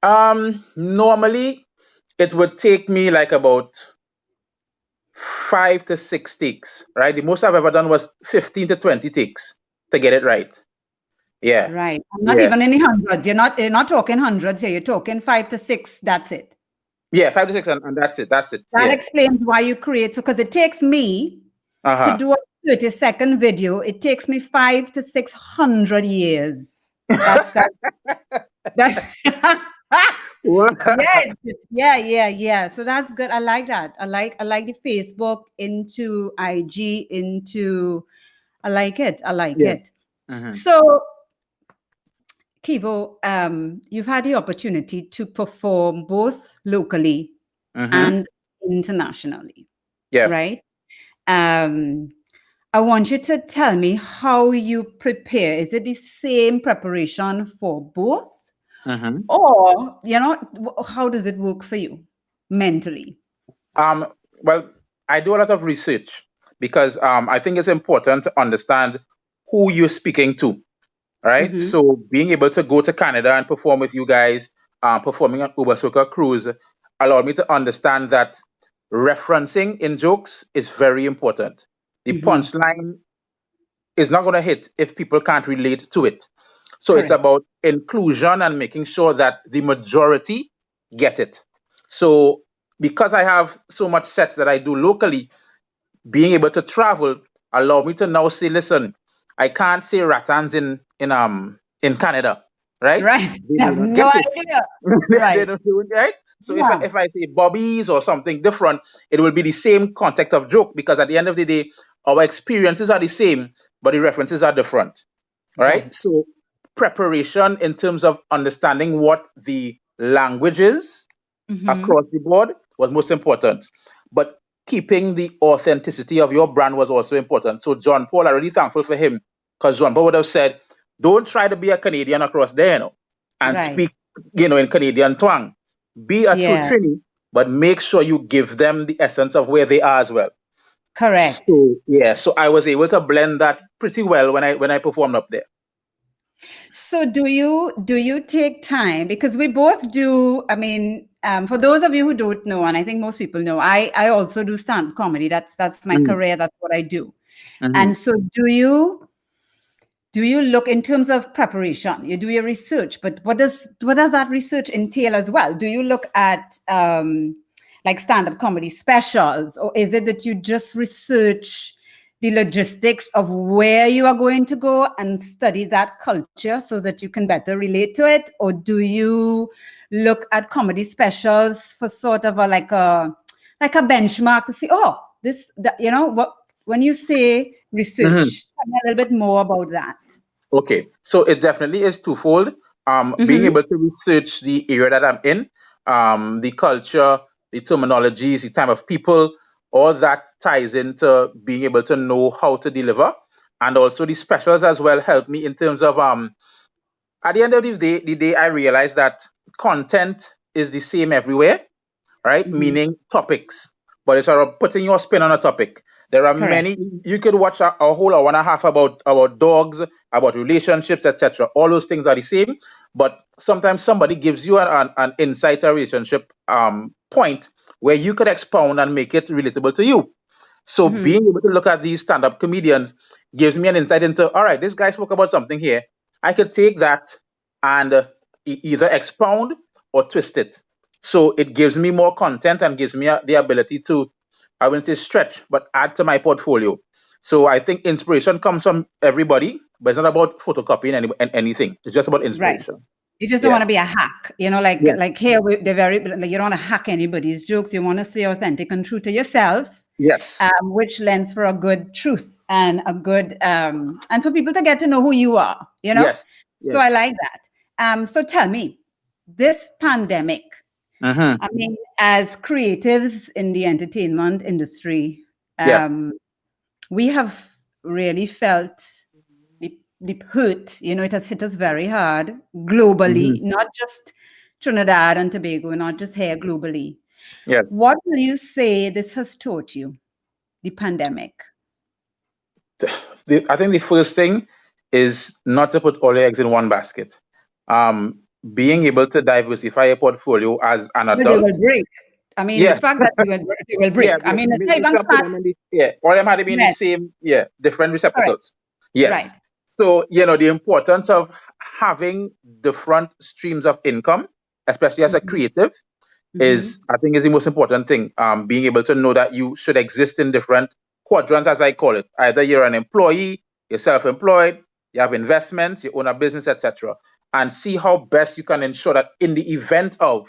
Normally it would take me like about 5 to 6 takes, right? The most I've ever done was 15 to 20 takes to get it right. Yeah. Right. Not even in the hundreds. You're not talking hundreds here. You're talking 5 to 6. That's it. Yeah, 5 to 6, and that's it. That explains why you create. So, because it takes me to do a 30-second video, it takes me 500 to 600 years. That's yeah. So that's good. I like that. I like the Facebook into IG into. I like it. So, Keevo, you've had the opportunity to perform both locally and internationally. Yeah. Right. I want you to tell me how you prepare. Is it the same preparation for both? Or, how does it work for you mentally? Well, I do a lot of research because I think it's important to understand who you're speaking to, right? So being able to go to Canada and perform with you guys, performing on Uber Soca Cruise, allowed me to understand that referencing in jokes is very important. The punchline is not going to hit if people can't relate to it. So It's about inclusion and making sure that the majority get it. So because I have so much sets that I do locally, being able to travel allowed me to now say, listen, I can't say rattans in Canada, right? Right. They do not No get it. idea. They Right. don't do it, right? So Yeah. if I say bobbies or something different, it will be the same context of joke, because at the end of the day, our experiences are the same, but the references are different, right? So preparation in terms of understanding what the language is across the board was most important. But keeping the authenticity of your brand was also important. So John Paul, I'm really thankful for him, because John Paul would have said, don't try to be a Canadian across there, and speak, in Canadian twang. Be a true Trini, but make sure you give them the essence of where they are as well. Correct. So I was able to blend that pretty well when I performed up there. So do you take time, because we both do? I mean, for those of you who don't know, and I think most people know, I also do stand-up comedy. That's my career. That's what I do. And so do you look in terms of preparation? You do your research, but what does that research entail as well? Do you look at like stand-up comedy specials, or is it that you just research the logistics of where you are going to go and study that culture so that you can better relate to it? Or do you look at comedy specials for sort of like a benchmark to see, when you say research, tell me a little bit more about that. Okay, so it definitely is twofold. Being able to research the area that I'm in, the culture, the terminologies, the time of people, all that ties into being able to know how to deliver. And also the specials as well help me in terms of, at the end of the day, I realized that content is the same everywhere, right? Meaning topics, but it's sort of putting your spin on a topic. There are Correct. many. You could watch a whole hour and a half about dogs, about relationships, etc. All those things are the same, but sometimes somebody gives you an insight, a relationship point where you could expound and make it relatable to you. So being able to look at these stand-up comedians gives me an insight into, all right, this guy spoke about something here. I could take that and either expound or twist it. So it gives me more content and gives me the ability to, I wouldn't say stretch, but add to my portfolio. So I think inspiration comes from everybody, but it's not about photocopying anything. It's just about inspiration. You just don't want to be a hack, like Yes. like here they're very like, you don't want to hack anybody's jokes. You want to stay authentic and true to yourself. Yes. Which lends for a good truth and a good and for people to get to know who you are, Yes. So I like that. So tell me, this pandemic, I mean, as creatives in the entertainment industry, we have really felt the hurt. It has hit us very hard globally, not just Trinidad and Tobago, not just here, globally. Yeah. What will you say this has taught you, the pandemic? I think the first thing is not to put all your eggs in one basket. Being able to diversify your portfolio as an adult. They will break. I mean, the fact that they will break. I mean, it's not even all them had to be in the same, different receptacles. Right. Yes. Right. So, the importance of having different streams of income, especially as a creative, I think is the most important thing. Being able to know that you should exist in different quadrants, as I call it. Either you're an employee, you're self-employed, you have investments, you own a business, etc. And see how best you can ensure that in the event of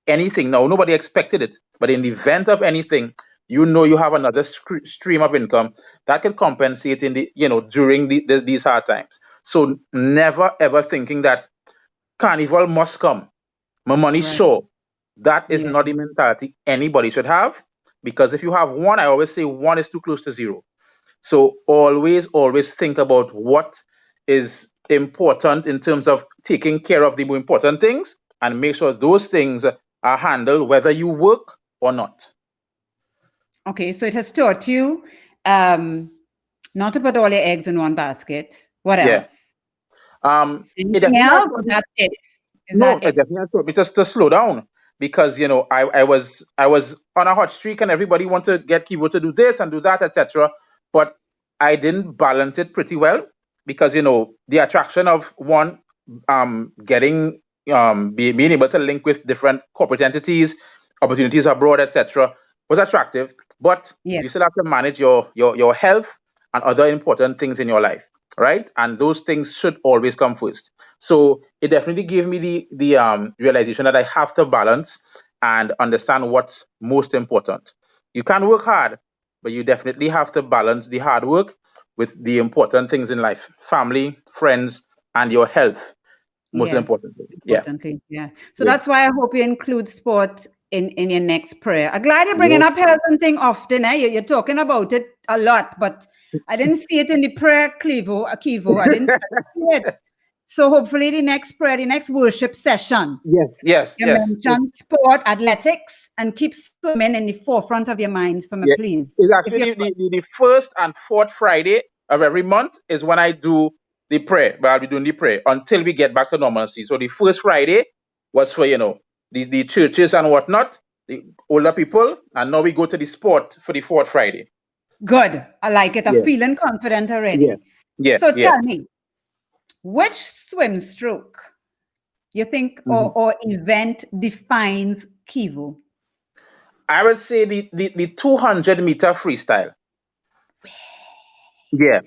anything, now nobody expected it, but in the event of anything, you have another stream of income that can compensate in the during these hard times. So never ever thinking that carnival must come, my money sure. That is not the mentality anybody should have, because if you have one, I always say one is too close to zero. So always think about what is important in terms of taking care of the more important things, and make sure those things are handled whether you work or not. Okay, so it has taught you not to put all your eggs in one basket. What else? Anything else? That's it. It definitely has taught me to slow down, because I was on a hot streak and everybody wanted to get Keevo to do this and do that, etc. But I didn't balance it pretty well, because the attraction of one getting being able to link with different corporate entities, opportunities abroad, etc. was attractive, but you still have to manage your health and other important things in your life, right? And those things should always come first. So it definitely gave me the realization that I have to balance and understand what's most important. You can work hard, but you definitely have to balance the hard work with the important things in life: family, friends, and your health. Most importantly. So that's why I hope you include sport in your next prayer. I'm glad you're bringing up health and thing often. You're talking about it a lot, but I didn't see it in the prayer, Keevo. I didn't see it. So hopefully the next prayer, the next worship session. Yes. Mention sport, athletics, and keep swimming in the forefront of your mind for me, please. It's actually the first and fourth Friday of every month is when I do the prayer, but I'll be doing the prayer until we get back to normalcy. So the first Friday was for, the churches and whatnot, the older people, and now we go to the sport for the fourth Friday. Good. I like it. I'm feeling confident already. So tell me, which swim stroke you think or event defines Keevo? I would say the 200-meter freestyle. Yeah.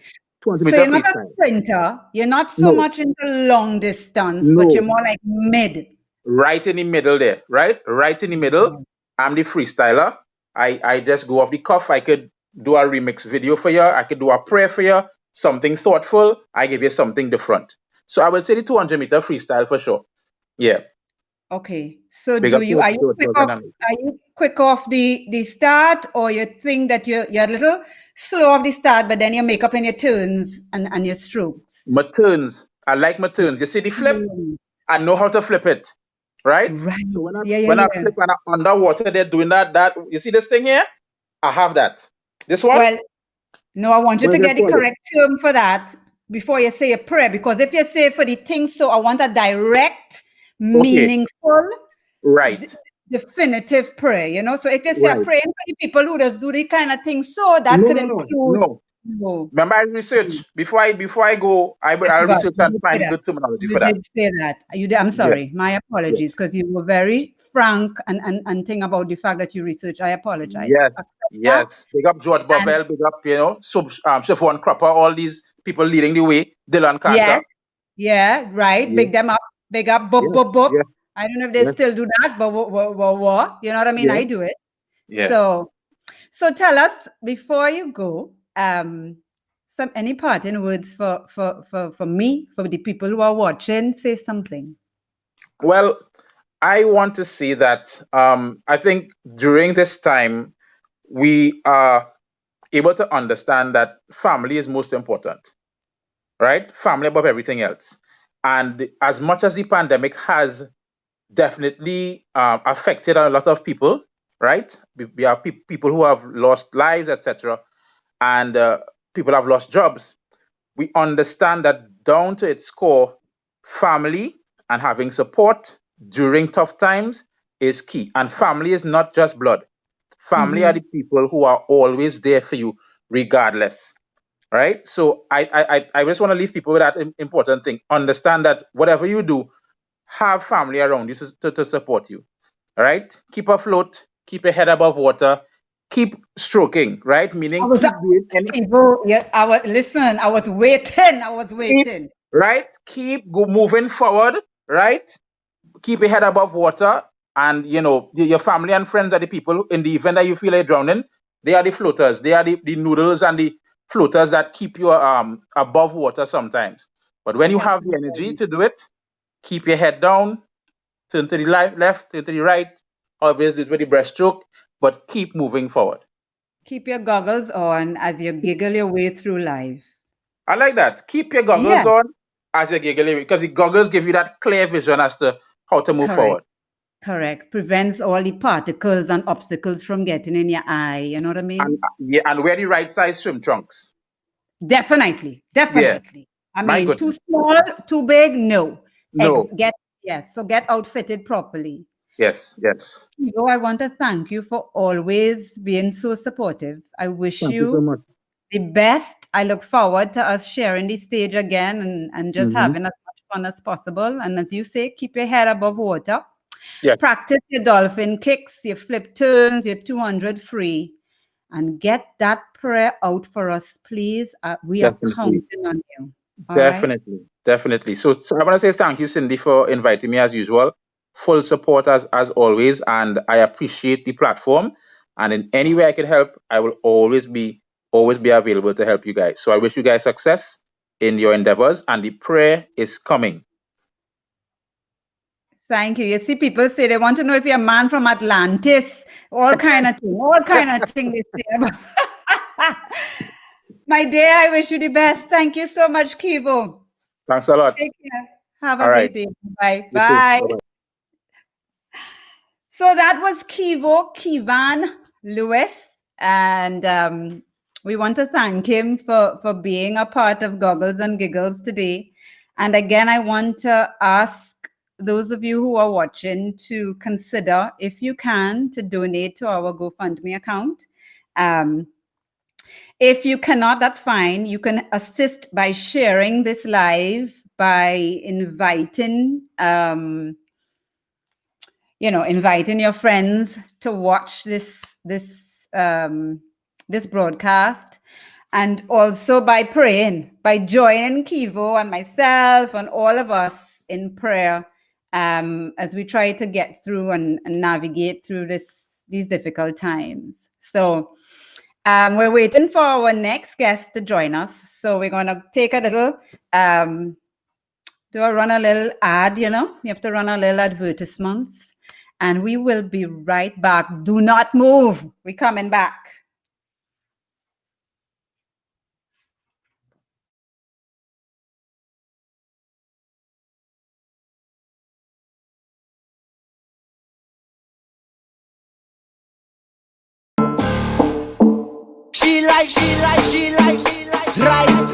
So you're not a sprinter. You're not so much into long distance, but you're more like mid. Right in the middle there, right? Right in the middle. I'm the freestyler. I just go off the cuff. I could do a remix video for you. I could do a prayer for you, something thoughtful. I give you something different. So I would say the 200-meter freestyle for sure. Yeah. Okay. So are you quick off the start, or you think that you're a little slow off the start, but then you make up in your turns and your strokes? My turns. I like my turns. You see the flip? I know how to flip it. right? Right. So when I Yeah, yeah, when I yeah. flip and I'm underwater, they're doing that. You see this thing here? I have that. This one? Well, no, I want you What to is get it the called? correct term for that before you say a prayer. Because if you say for the thing, so I want a direct, Okay, meaningful, d- right, definitive prayer, you know. So if you say a right. praying for the people who just do the kind of thing, so that No, could no, no, include, no. no, Remember, I research before I go. I'll God, research you and did say find the that. good terminology You for that. did say that. I'm Yeah, sorry. My apologies, yes, because you were very frank and thing about the fact that you research. I apologize. yes, Accept that. yes. Big up George And Bobel. Big up, Chiffon Cropper. All these people leading the way. Dylan yes, Carter. yeah, right. Yes, Big them up. Big up. Boop, yes, boop, boop. yes, I don't know if they yes, still do that, but you know what I mean? yes, I do it. yeah. So tell us before you go, any parting words for me, for the people who are watching. Say something. Well, I want to see that. I think during this time we are able to understand that family is most important, right? Family above everything else. And as much as the pandemic has definitely affected a lot of people, right? We have people who have lost lives, etc., and people have lost jobs. We understand that down to its core, family and having support during tough times is key. And family is not just blood. Family are Mm-hmm. the people who are always there for you, regardless. Right? So I just want to leave people with that important thing. Understand that whatever you do, have family around you to support you. All right? Keep afloat, keep your head above water, keep stroking, right? I Meaning was keep doing any people. Yeah, listen. I was waiting. I was keep waiting. right, keep moving forward, right? Keep your head above water, and your family and friends are the people in the event that you feel like drowning. They are the floaters. They are the noodles and the floaters that keep you above water sometimes. But when I you can have see the energy it. to do it, keep your head down, turn to the left, turn to the right. Always do it with the breaststroke, but keep moving forward. Keep your goggles on as you giggle your way through life. I like that. Keep your goggles Yeah, on as you're giggling because the goggles give you that clear vision as to how to move correct. forward. Correct. Prevents all the particles and obstacles from getting in your eye. You know what I And mean? yeah, and wear the right size swim trunks. Definitely. Yeah, Definitely. I my mean, too goodness. small, too big, no. No. Yes. So get outfitted properly. Yes, yes. I want to thank you for always being so supportive. I wish Thank you so you much. the best. I look forward to us sharing the stage again and just Hmm. having as much fun as possible. And as you say, keep your head above water. Yes, Practice your dolphin kicks, your flip turns, your 200 free, and get that prayer out for us, please. We are definitely. counting on you. All right. Definitely. Definitely. So I want to say thank you, Cindy, for inviting me as usual. Full support as always, and I appreciate the platform. And in any way I can help, I will always be available to help you guys. So I wish you guys success in your endeavors, and the prayer is coming. Thank you. You see, people say they want to know if you're a man from Atlantis, all kind of thing they say about. My dear, I wish you the best. Thank you so much, Keevo. Thanks a lot. Take care. Have a All right. great day. Bye. You too. Bye. Bye-bye. So that was Keevan Lewis, and we want to thank him for being a part of Goggles and Giggles today. And again, I want to ask those of you who are watching to consider, if you can, to donate to our GoFundMe account. If you cannot, that's fine. You can assist by sharing this live, by inviting inviting your friends to watch this broadcast, and also by praying, by joining Keevo and myself and all of us in prayer, as we try to get through and navigate through these difficult times. So we're waiting for our next guest to join us. So we're going to take a little run a little ad, we have to run a little advertisements, and we will be right back. Do not move. We're coming back. like, ride. She like, ride.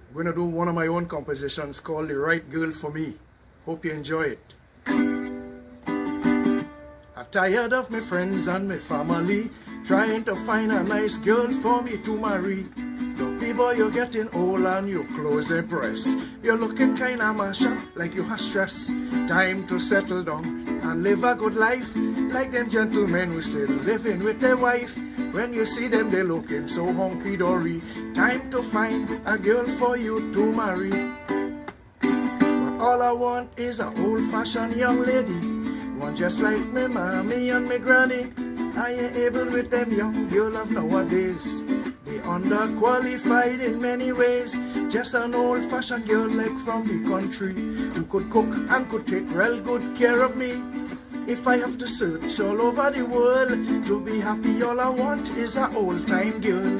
I'm going to do one of my own compositions called The Right Girl for Me. Hope you enjoy it. I'm tired of my friends and my family trying to find a nice girl for me to marry. Dopey boy, you're getting old and your clothes ain't pressed. You're looking kinda mashed up like you have stress. Time to settle down and live a good life like them gentlemen who still living with their wife. When you see them, they looking so hunky-dory. Time to find a girl for you to marry. But all I want is an old-fashioned young lady, one just like me mommy and me granny. I ain't able with them young girl of nowadays. They underqualified in many ways. Just an old-fashioned girl like from the country, who could cook and could take real good care of me. If I have to search all over the world to be happy, all I want is an old-time girl.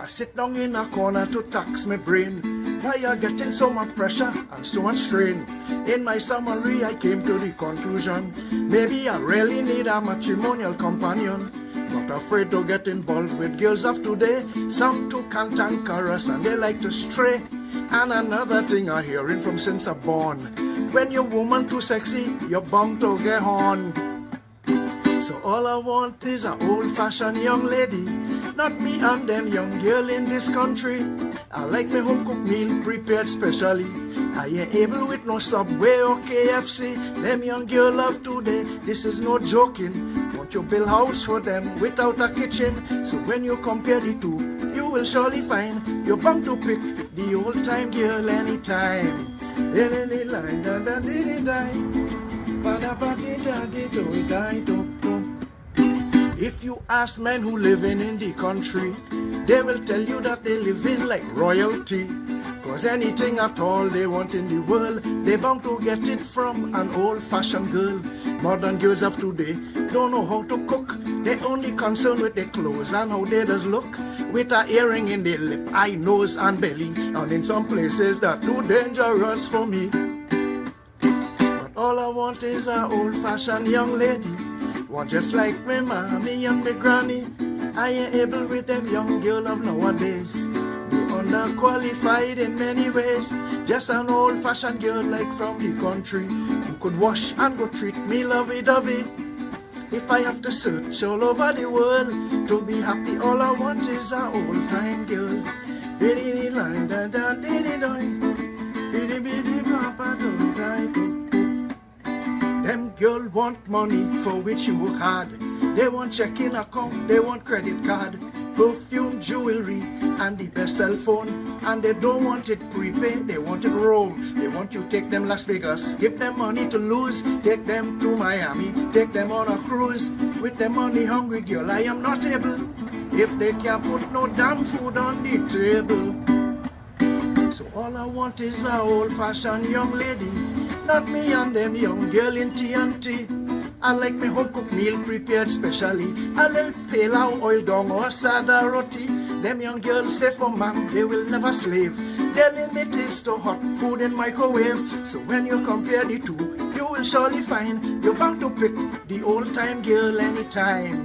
I sit down in a corner to tax my brain. Why are getting so much pressure and so much strain? In my summary, I came to the conclusion, maybe I really need a matrimonial companion. Not afraid to get involved with girls of today. Some too cantankerous and they like to stray. And another thing I'm hearing from since I'm born, when your woman too sexy, you're bound to get on. So all I want is an old-fashioned young lady, not me and them young girl in this country. I like my home-cooked meal prepared specially. I ain't able with no Subway or KFC. Them young girl of today, this is no joking. Want you build house for them without a kitchen. So when you compare the two, you will surely find you're bound to pick the old-time girl anytime. If you ask men who living in the country, they will tell you that they live in like royalty. Cause anything at all they want in the world, they bound to get it from an old-fashioned girl. Modern girls of today don't know how to cook. They only concerned with their clothes and how they does look. With a earring in their lip, eye, nose and belly. And in some places that too dangerous for me. But all I want is an old-fashioned young lady, one just like me mommy and me granny. I ain't able with them young girl of nowadays. Underqualified in many ways. Just an old-fashioned girl like from the country, who could wash and go treat me lovey-dovey. If I have to search all over the world to be happy, all I want is an old-time girl. Them girl want money for which you work hard. They want checking account, they want credit card, perfume, jewelry, and the best cell phone. And they don't want it prepaid, they want it roam. They want you take them Las Vegas, give them money to lose. Take them to Miami, take them on a cruise. With them money hungry girl, I am not able, if they can't put no damn food on the table. So all I want is a old-fashioned young lady, not me and them young girl in TNT. I like my home-cooked meal prepared specially, a little pilau, oil dong or sada roti. Them young girls say for man, they will never slave. Their limit is to hot food in microwave. So when you compare the two, you will surely find you're bound to pick the old-time girl anytime.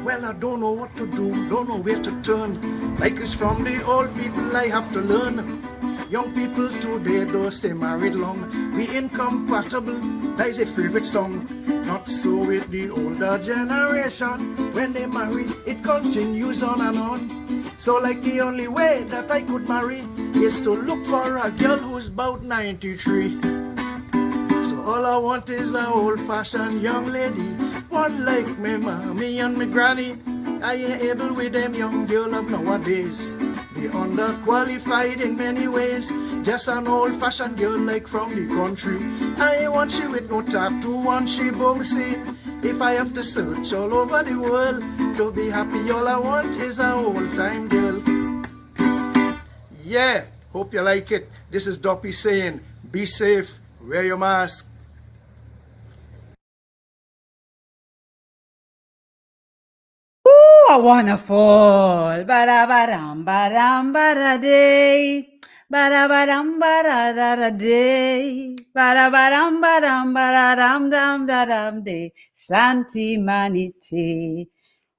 Well, I don't know what to do, don't know where to turn. Like it's from the old people I have to learn. Young people today don't stay married long. We incompatible, that is a favorite song. Not so with the older generation. When they marry, it continues on and on. So like the only way that I could marry is to look for a girl who's about 93. So all I want is a old-fashioned young lady, one like me mommy and me granny. I ain't able with them young girl of nowadays. They underqualified in many ways. Just an old-fashioned girl like from the country. I ain't want she with no tattoo, want she bouncy. If I have to search all over the world to be happy, all I want is a old-time girl. Yeah, hope you like it. This is Doppy saying, be safe, wear your mask. A wonderful ba-da-ba-dum ba-dum ba-da-day, ba-da-ba-dum ba-da-da-da-day, ba-da-ba-dum ba-dum ba-da-dum dum da-dum day, Santi Manite.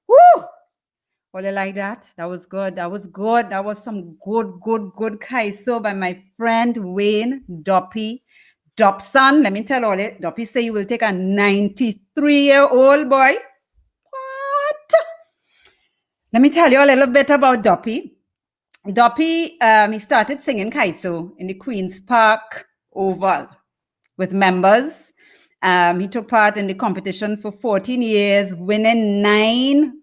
Woo! Oh, you like that? That was good. That was good. That was some good kaiso by my friend Wayne Doppy. Dobson, let me tell all it. Doppy say you will take a 93-year-old boy. What? Let me tell you a little bit about Doppy. Doppy, he started singing kaiso in the Queen's Park Oval with members. He took part in the competition for 14 years, winning 9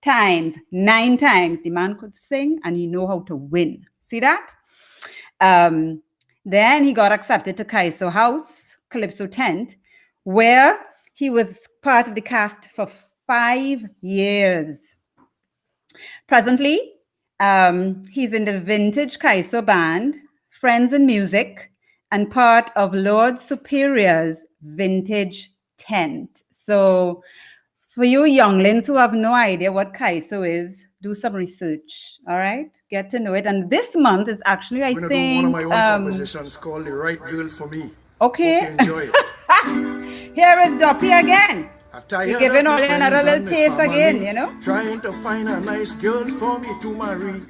times. 9 times. The man could sing and he know how to win. See that? Then he got accepted to Kaiso House, Calypso Tent, where he was part of the cast for 5 years. Presently, he's in the Vintage Kaiso Band, Friends in Music, and part of Lord Superior's Vintage Tent. So for you younglings who have no idea what Kaiso is, do some research, all right? Get to know it. And this month is actually, I I'm think... do one of my own compositions called The Right Girl for Me. Okay. Hope you enjoy it. Here is Doppy again. He's giving all another little taste again, you know? Trying to find a nice girl for me to marry.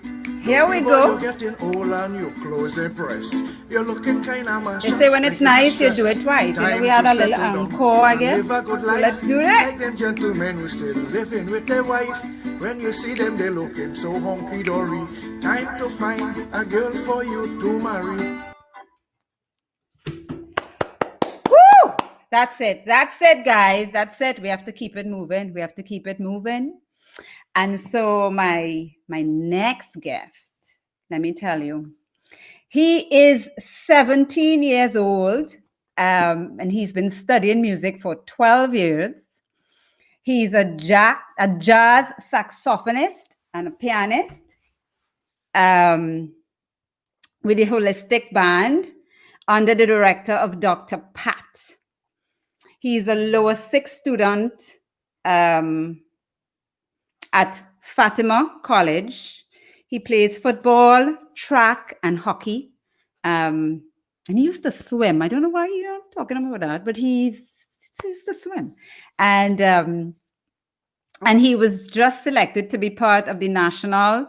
Here we go. You're getting old and your clothes impress. You're looking kind of mashed. They say when it's nice, you do it twice. You know, we had a little encore, I guess. So let's do that. Like them gentlemen who still living with their wife. When you see them, they're looking so honky-dory. Time to find a girl for you to marry. Woo! That's it. That's it, guys. That's it. We have to keep it moving. We have to keep it moving. And so my next guest, let me tell you, he is 17 years old, and he's been studying music for 12 years. He's a jazz saxophonist and a pianist with a holistic band under the director of Dr. Pat. He's a lower 6 student at Fatima College. He plays football, track, and hockey. And he used to swim. I don't know why you're talking about that, but he used to swim. And he was just selected to be part of the national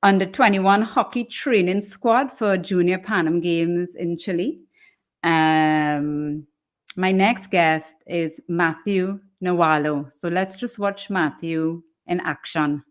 under-21 hockey training squad for Junior Pan Am Games in Chile. My next guest is Matthew Newallo. So let's just watch Matthew in action.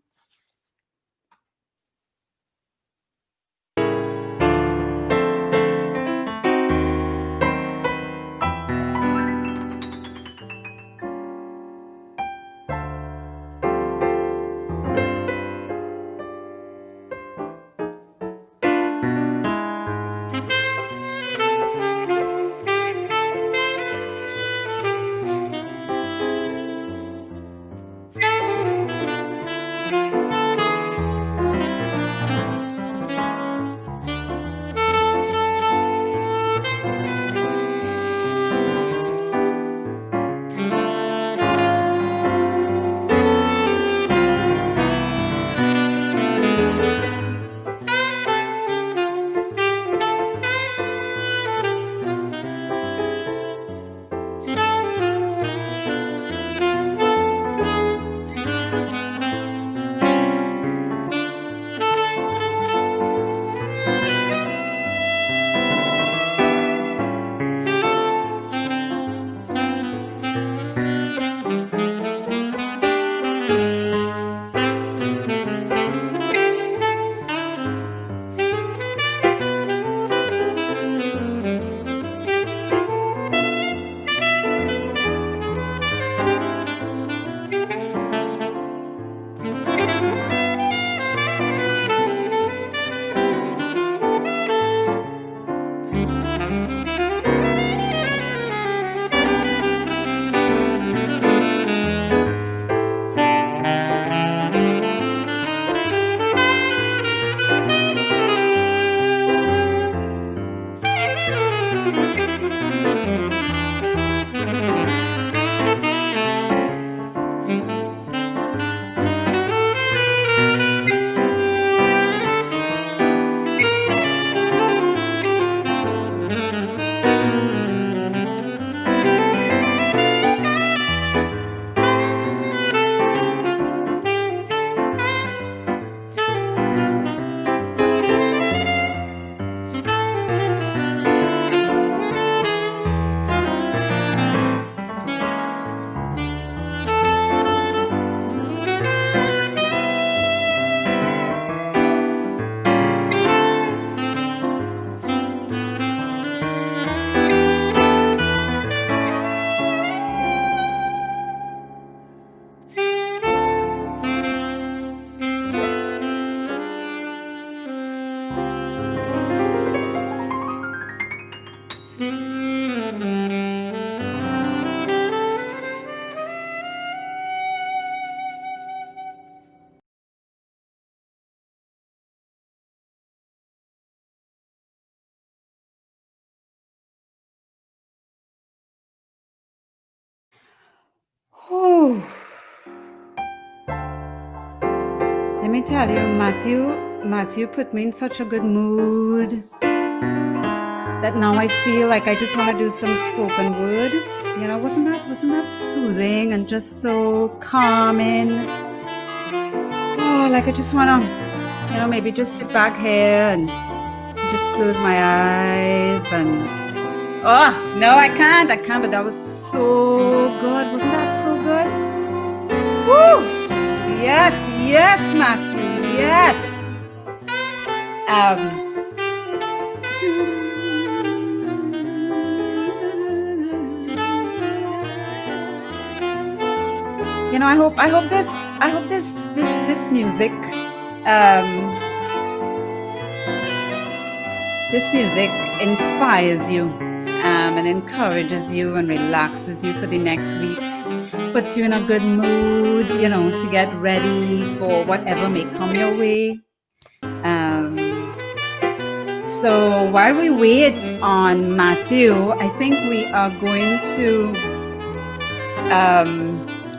Oh, let me tell you, Matthew put me in such a good mood that now I feel like I just want to do some spoken word. You know, wasn't that soothing and just so calming? Oh, like I just want to, maybe just sit back here and just close my eyes and oh no, I can't, but that was so good. Wasn't that so good? Woo! Yes, Matthew, yes. I hope this music, this music inspires you, and encourages you and relaxes you for the next week. Puts you in a good mood, to get ready for whatever may come your way. So while we wait on Matthew, I think we are going to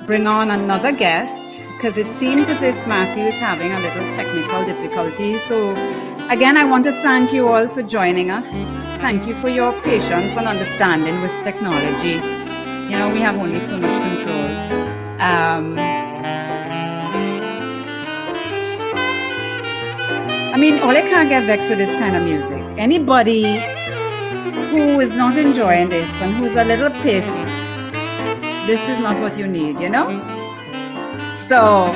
bring on another guest because it seems as if Matthew is having a little technical difficulty. So again, I want to thank you all for joining us. Thank you for your patience and understanding with technology. We have only so much control. All I can't get vexed with this kind of music. Anybody who is not enjoying this and who's a little pissed, this is not what you need, So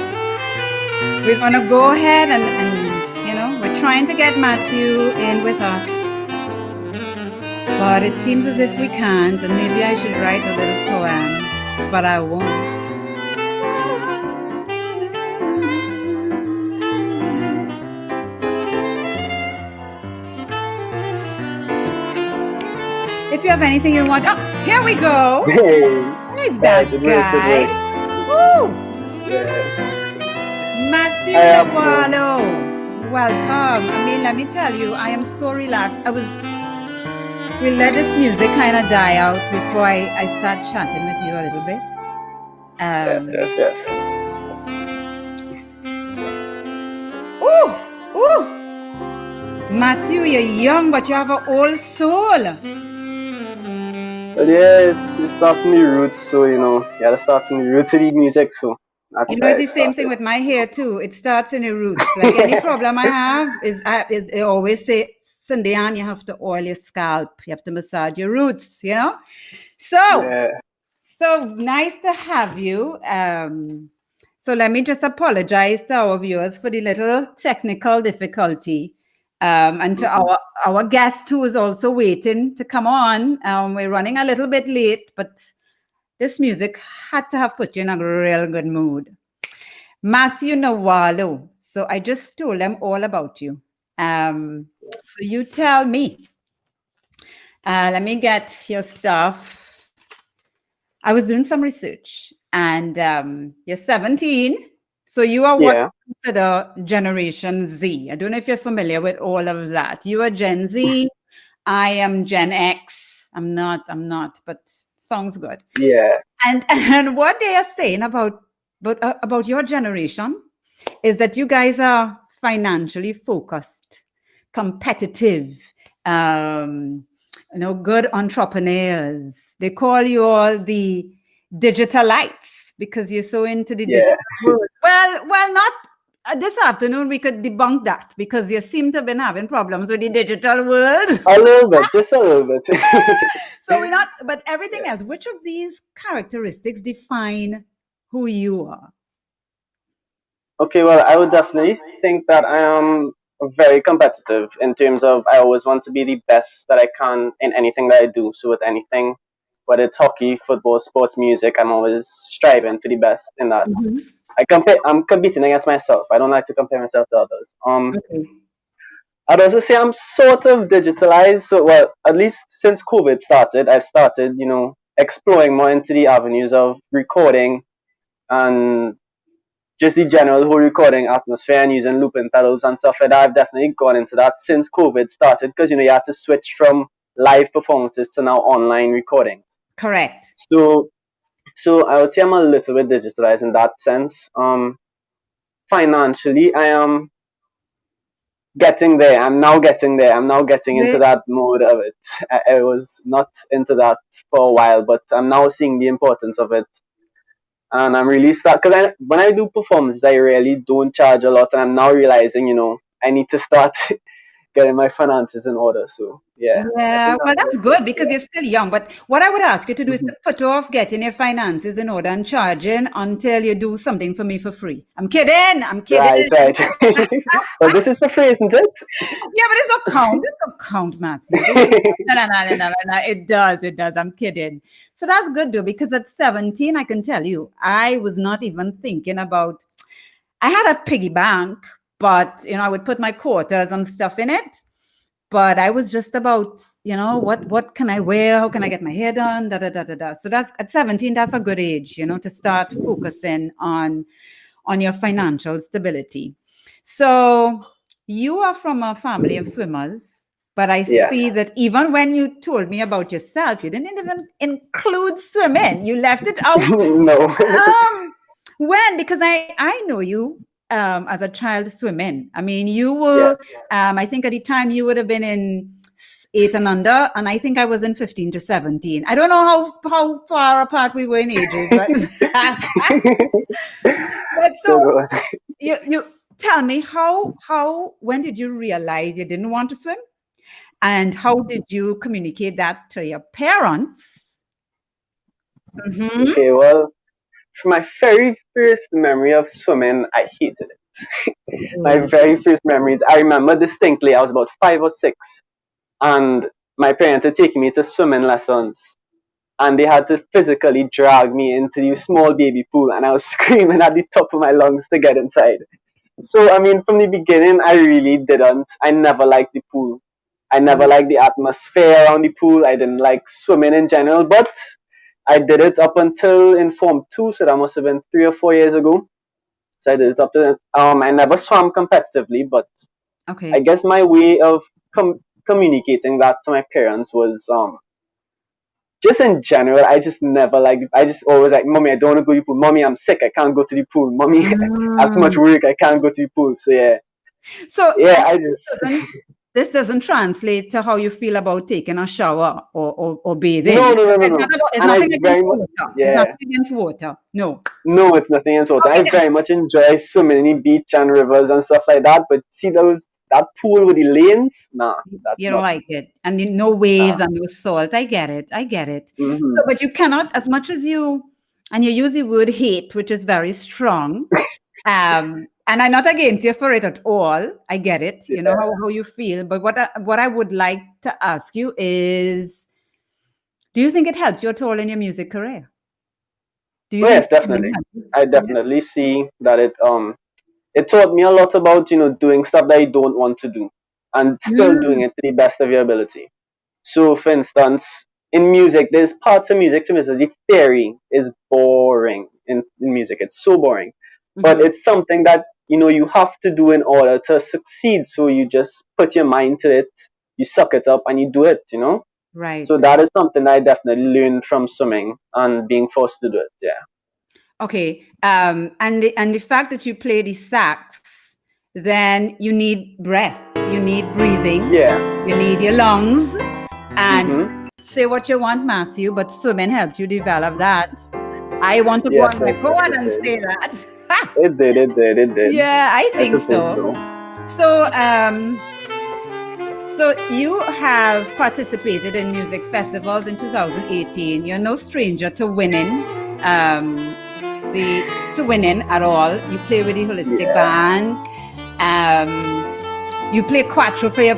we're going to go ahead and we're trying to get Matthew in with us. But it seems as if we can't, and maybe I should write a little poem, but I won't. If you have anything you want, here we go. Who's that guy? Woo! Matthew Newallo. Welcome. Let me tell you, I am so relaxed. We'll let this music kind of die out before I start chatting with you a little bit. Yes. Ooh! Matthew, you're young, but you have an old soul. But yes, it starts from the roots, so you gotta start from the roots of the music, so that's it's the same thing with my hair too. It starts in the roots. Like any problem I have is I always say, Cindy Ann, you have to oil your scalp, you have to massage your roots, So nice to have you. So let me just apologize to our viewers for the little technical difficulty. And to our guest who is also waiting to come on. We're running a little bit late, but this music had to have put you in a real good mood. Matthew Newallo. So I just told them all about you. So you tell me. Let me get your stuff. I was doing some research, and you're 17. So you are what I consider Generation Z. I don't know if you're familiar with all of that. You are Gen Z. I am Gen X. I'm not, but sounds good. Yeah. And what they are saying about your generation is that you guys are financially focused, competitive, good entrepreneurs. They call you all the digitalites because you're so into the digital world. Well, not this afternoon. We could debunk that because you seem to have been having problems with the digital world. A little bit, just a little bit. So we're not, but everything else. Which of these characteristics define who you are? Okay, well, I would definitely think that I am very competitive in terms of I always want to be the best that I can in anything that I do. So with anything, whether it's hockey, football, sports, music, I'm always striving to the best in that. I'm competing against myself. I don't like to compare myself to others. I'd also say I'm sort of digitalized. So, well, at least since COVID started, I've started, exploring more into the avenues of recording and just the general whole recording atmosphere and using looping pedals and stuff like that. I've definitely gone into that since COVID started because, you had to switch from live performances to now online recordings. Correct. So So I would say I'm a little bit digitalized in that sense. Financially, I am getting there. I'm now getting there. I'm now getting into that mode of it. I was not into that for a while, but I'm now seeing the importance of it. And I'm really start because when I do performances, I really don't charge a lot, and I'm now realizing, I need to start getting my finances in order. So yeah. Yeah, well, that's good because you're still young. But what I would ask you to do is to put off getting your finances in order and charging until you do something for me for free. I'm kidding. I'm kidding. Right. Well, this is for free, isn't it? Yeah, but it's not count. It's not count, Matthew. No. It does. I'm kidding. So that's good, though, because at 17, I can tell you, I was not even thinking about. I had a piggy bank, but I would put my quarters and stuff in it. But I was just about, what can I wear? How can I get my hair done? So that's at 17, that's a good age, to start focusing on your financial stability. So you are from a family of swimmers, but I see that even when you told me about yourself, you didn't even include swimming. You left it out. No. When? Because I know you as a child swimming. I mean, you were, I think at the time you would have been in 8 and under, and I think I was in 15 to 17. I don't know how far apart we were in ages, but, but so you tell me when did you realize you didn't want to swim, and how did you communicate that to your parents? Okay, well, my very first memory of swimming, I hated it. My very first memories, I remember distinctly, I was about 5 or 6, and my parents had taken me to swimming lessons, and they had to physically drag me into the small baby pool, and I was screaming at the top of my lungs to get inside. So, I mean, from the beginning, I never liked the pool. I never liked the atmosphere around the pool. I didn't like swimming in general, but I did it up until in Form 2, so that must have been 3 or 4 years ago. So I did it up to, I never swam competitively, but I guess my way of communicating that to my parents was, just in general, I just always like, Mommy, I don't want to go to the pool. Mommy, I'm sick, I can't go to the pool. Mommy, I have too much work, I can't go to the pool. So yeah. So yeah, this doesn't translate to how you feel about taking a shower or bathing. No. It's nothing against water. No, it's nothing against water. I very much enjoy swimming in the beach and rivers and stuff like that. But see that pool with the lanes? Nah. You don't like it. And no waves and no salt. I get it. Mm-hmm. So, but you cannot, as much as you use the word hate, which is very strong. And I'm not against you for it at all. I get it, how you feel. But what I would like to ask you is, do you think it helped you at all in your music career? Yes, definitely. I definitely see that it taught me a lot about, doing stuff that you don't want to do and still doing it to the best of your ability. So, for instance, in music, there's parts of music to me, so the theory is boring in music. It's so boring. But it's something that, you have to do in order to succeed. So you just put your mind to it, you suck it up, and you do it, Right. So that is something that I definitely learned from swimming and being forced to do it, yeah. Okay. And the fact that you play the sax, then you need breath, you need breathing, you need your lungs, and say what you want, Matthew, but swimming helped you develop that. I want to go on record and say that. It did. Yeah, I think so. So you have participated in music festivals in 2018. You're no stranger to winning. At all. You play with the Holistic Band. You play quattro for your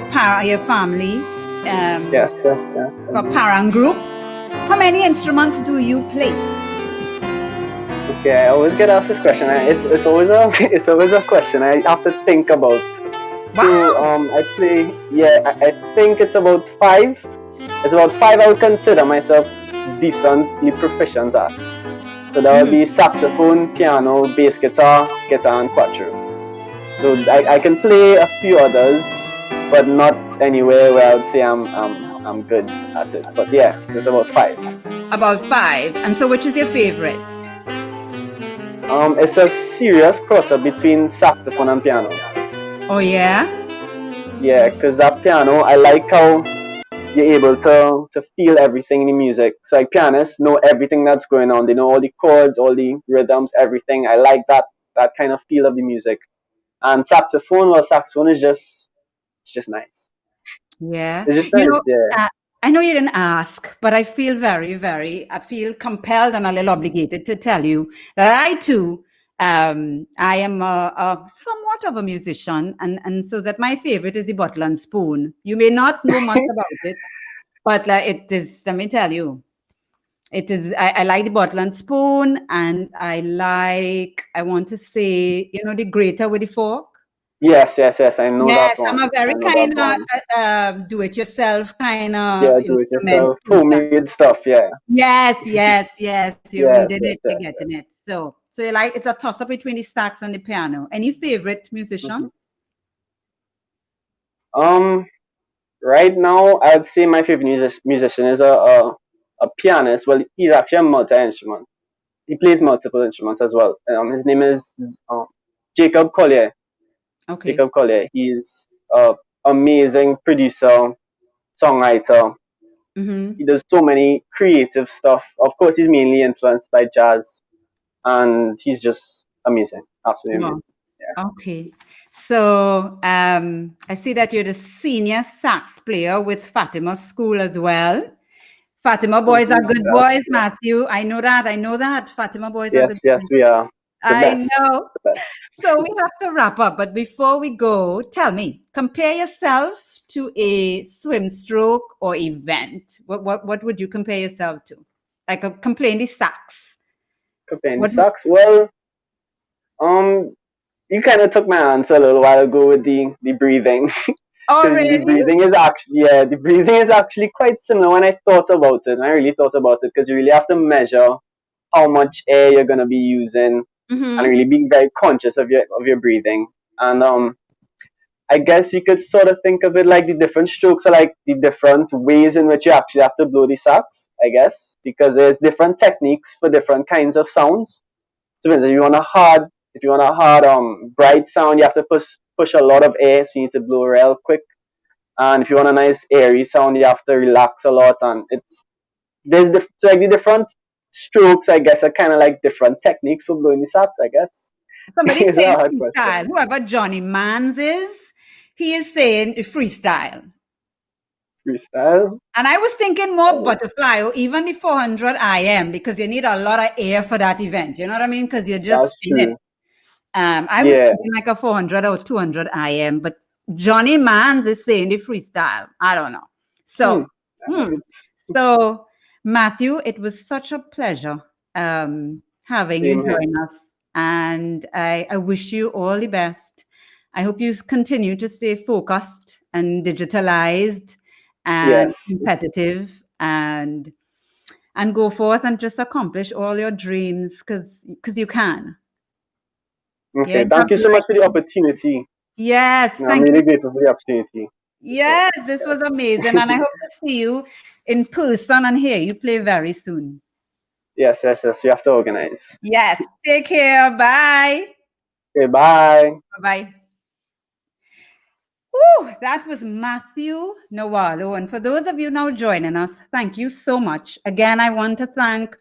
family. Yes. For parent group. How many instruments do you play? Okay, I always get asked this question. It's always a question I have to think about. So I play. I think it's about 5. It's about 5 I would consider myself decently proficient at. So that would be saxophone, piano, bass guitar, and quattro. So I can play a few others, but not anywhere where I would say I'm I'm good at it. But yeah, it's about 5. About 5. And so which is your favorite? It's a serious crossover between saxophone and piano. Oh, yeah? Yeah, because that piano, I like how you're able to feel everything in the music. So like pianists know everything that's going on. They know all the chords, all the rhythms, everything. I like that kind of feel of the music. And saxophone is just it's just nice. Yeah. It's just You nice, know, yeah. I know you didn't ask, but I feel I feel compelled and a little obligated to tell you that I too, I am a somewhat of a musician, and so that my favorite is the bottle and spoon. You may not know much about it, but it is, let me tell you, it is, I like the bottle and spoon, and I want to say, the grater with the fork. Yes. I know that Yes, I'm one. a I very know that kind one. of do-it-yourself kind of Yeah, do it instrument. yourself. Homemade stuff, yeah. Yes. You're Yes, reading it, you're getting it. So you like, it's a toss-up between the sax and the piano. Any favorite musician? Um, right now, I'd say my favorite musician is a pianist. Well, he's actually a multi-instrument. He plays multiple instruments as well. His name is Jacob Collier. Okay. Jacob Collier. He's a amazing producer, songwriter. He does so many creative stuff. Of course, he's mainly influenced by jazz, and he's just amazing, absolutely Wow. amazing. Yeah. Okay. So I see that you're the senior sax player with Fatima School as well. Fatima boys are good boys, Matthew. I know that. Fatima boys are good Yes, boys. we are the I best. know. The best. So we have to wrap up. But before we go, tell me, compare yourself to a swim stroke or event. What would you compare yourself to? Like compare the sax. Comparing What? sucks. Well, you kind of took my answer a little while ago with the breathing, Oh, because the really? breathing is actually quite similar when I thought about it. I really thought about it because you really have to measure how much air you're gonna be using and really be very conscious of your breathing. And I guess you could sort of think of it like the different strokes are like the different ways in which you actually have to blow the sax, I guess, because there's different techniques for different kinds of sounds. So for instance, if you want a hard bright sound, you have to push a lot of air, so you need to blow real quick. And if you want a nice airy sound, you have to relax a lot. And so like the different strokes, I guess, are kind of like different techniques for blowing the sax, I guess. Somebody It's a saying hard freestyle. question. Whoever Johnny Mans is, he is saying freestyle. Freestyle. And I was thinking more butterfly or even the 400 IM because you need a lot of air for that event. You know what I mean? Because you're just That's in it. true. I was Yeah. thinking like a 400 or 200 IM, but Johnny Mans is saying the freestyle. I don't know. So, so Matthew, it was such a pleasure having you Same here. join us. And I wish you all the best. I hope you continue to stay focused and digitalized and Yes. competitive and go forth and just accomplish all your dreams because you can. Okay. Yeah, Thank you so much for the opportunity. yes, I'm thank really you. grateful for the opportunity. Yes, this was amazing. And I hope to see you in person and hear you play very soon. Yes. We have to organize. Yes. Take care. Bye. Okay. Bye. Bye-bye. Whew, that was Matthew Newallo. And for those of you now joining us, thank you so much. Again, I want to thank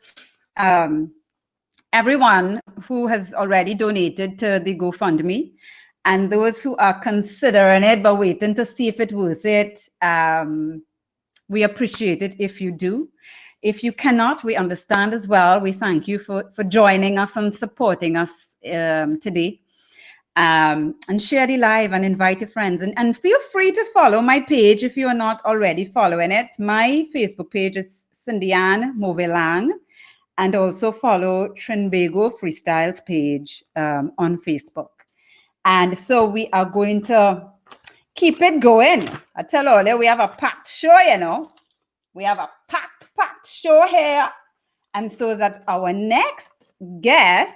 everyone who has already donated to the GoFundMe and those who are considering it but waiting to see if it's worth it. We appreciate it if you do. If you cannot, we understand as well. We thank you for joining us and supporting us today. And share the live and invite your friends. And feel free to follow my page if you are not already following it. My Facebook page is Cindy Ann Boisson. And also follow Trinbago Freestyles page on Facebook. And so we are going to keep it going. I tell all you, we have a packed show, you know. We have a packed show here. And so that our next guest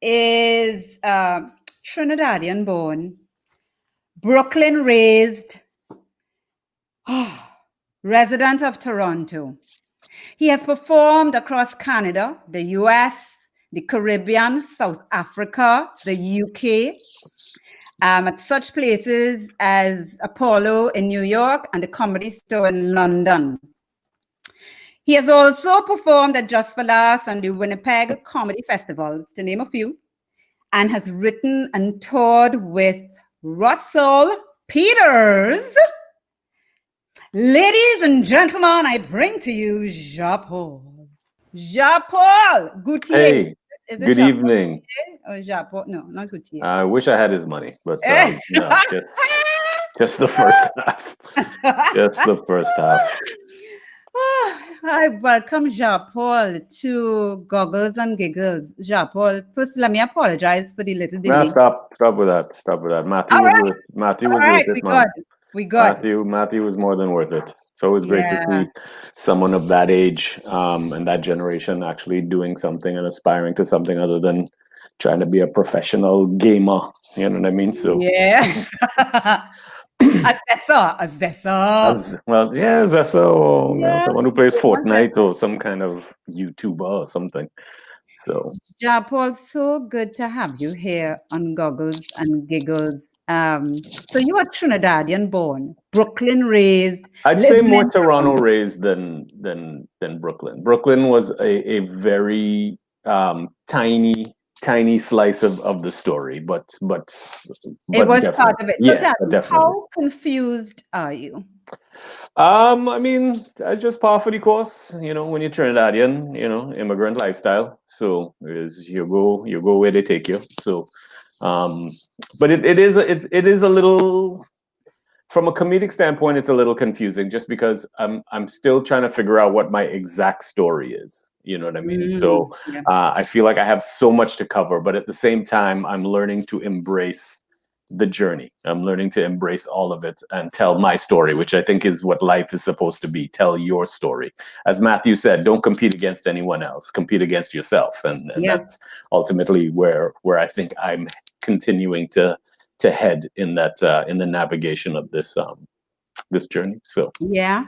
is Trinidadian born, Brooklyn raised, resident of Toronto. He has performed across Canada, the US, the Caribbean, South Africa, the UK, at such places as Apollo in New York and the Comedy Store in London. He has also performed at Just for Laughs and the Winnipeg Comedy Festivals, to name a few, and has written and toured with Russell Peters. Ladies and gentlemen, I bring to you Jean Paul. Jean Paul Gaultier. Hey, Is it good Jean Paul evening. Gaultier or Jean Paul? No, not Gaultier. I wish I had his money, but no, just the first half. Just the first half. I welcome Jean Paul to Goggles and Giggles. Jean Paul, first let me apologize for the little delay. Nah, stop with that. Stop with that. Matthew All was right. worth. Matthew was All right, worth it, we man. got. We got. Matthew was more than worth it. It's always great to Yeah. see someone of that age and that generation actually doing something and aspiring to something other than trying to be a professional gamer. You know what I mean? So Yeah. Assessor. well, yeah, that's so Yeah. someone who plays Fortnite or some kind of YouTuber or something. So Jean Paul, so good to have you here on Goggles and Giggles. So you are Trinidadian born, Brooklyn raised. I'd say living more in Toronto raised than Brooklyn. Brooklyn was a very tiny slice of the story, but It was definitely. part of it. So Yeah, tell me, definitely. how confused are you? I mean, I just par for the course, when you're Trinidadian, immigrant lifestyle. So is you go where they take you. So but it is a little, from a comedic standpoint, it's a little confusing just because I'm still trying to figure out what my exact story is. You know what I mean? So Yeah. I feel like I have so much to cover, but at the same time, I'm learning to embrace the journey. I'm learning to embrace all of it and tell my story, which I think is what life is supposed to be. Tell your story. As Matthew said, don't compete against anyone else. Compete against yourself. And Yeah. that's ultimately where I think I'm continuing to head in that in the navigation of this this journey. So Yeah.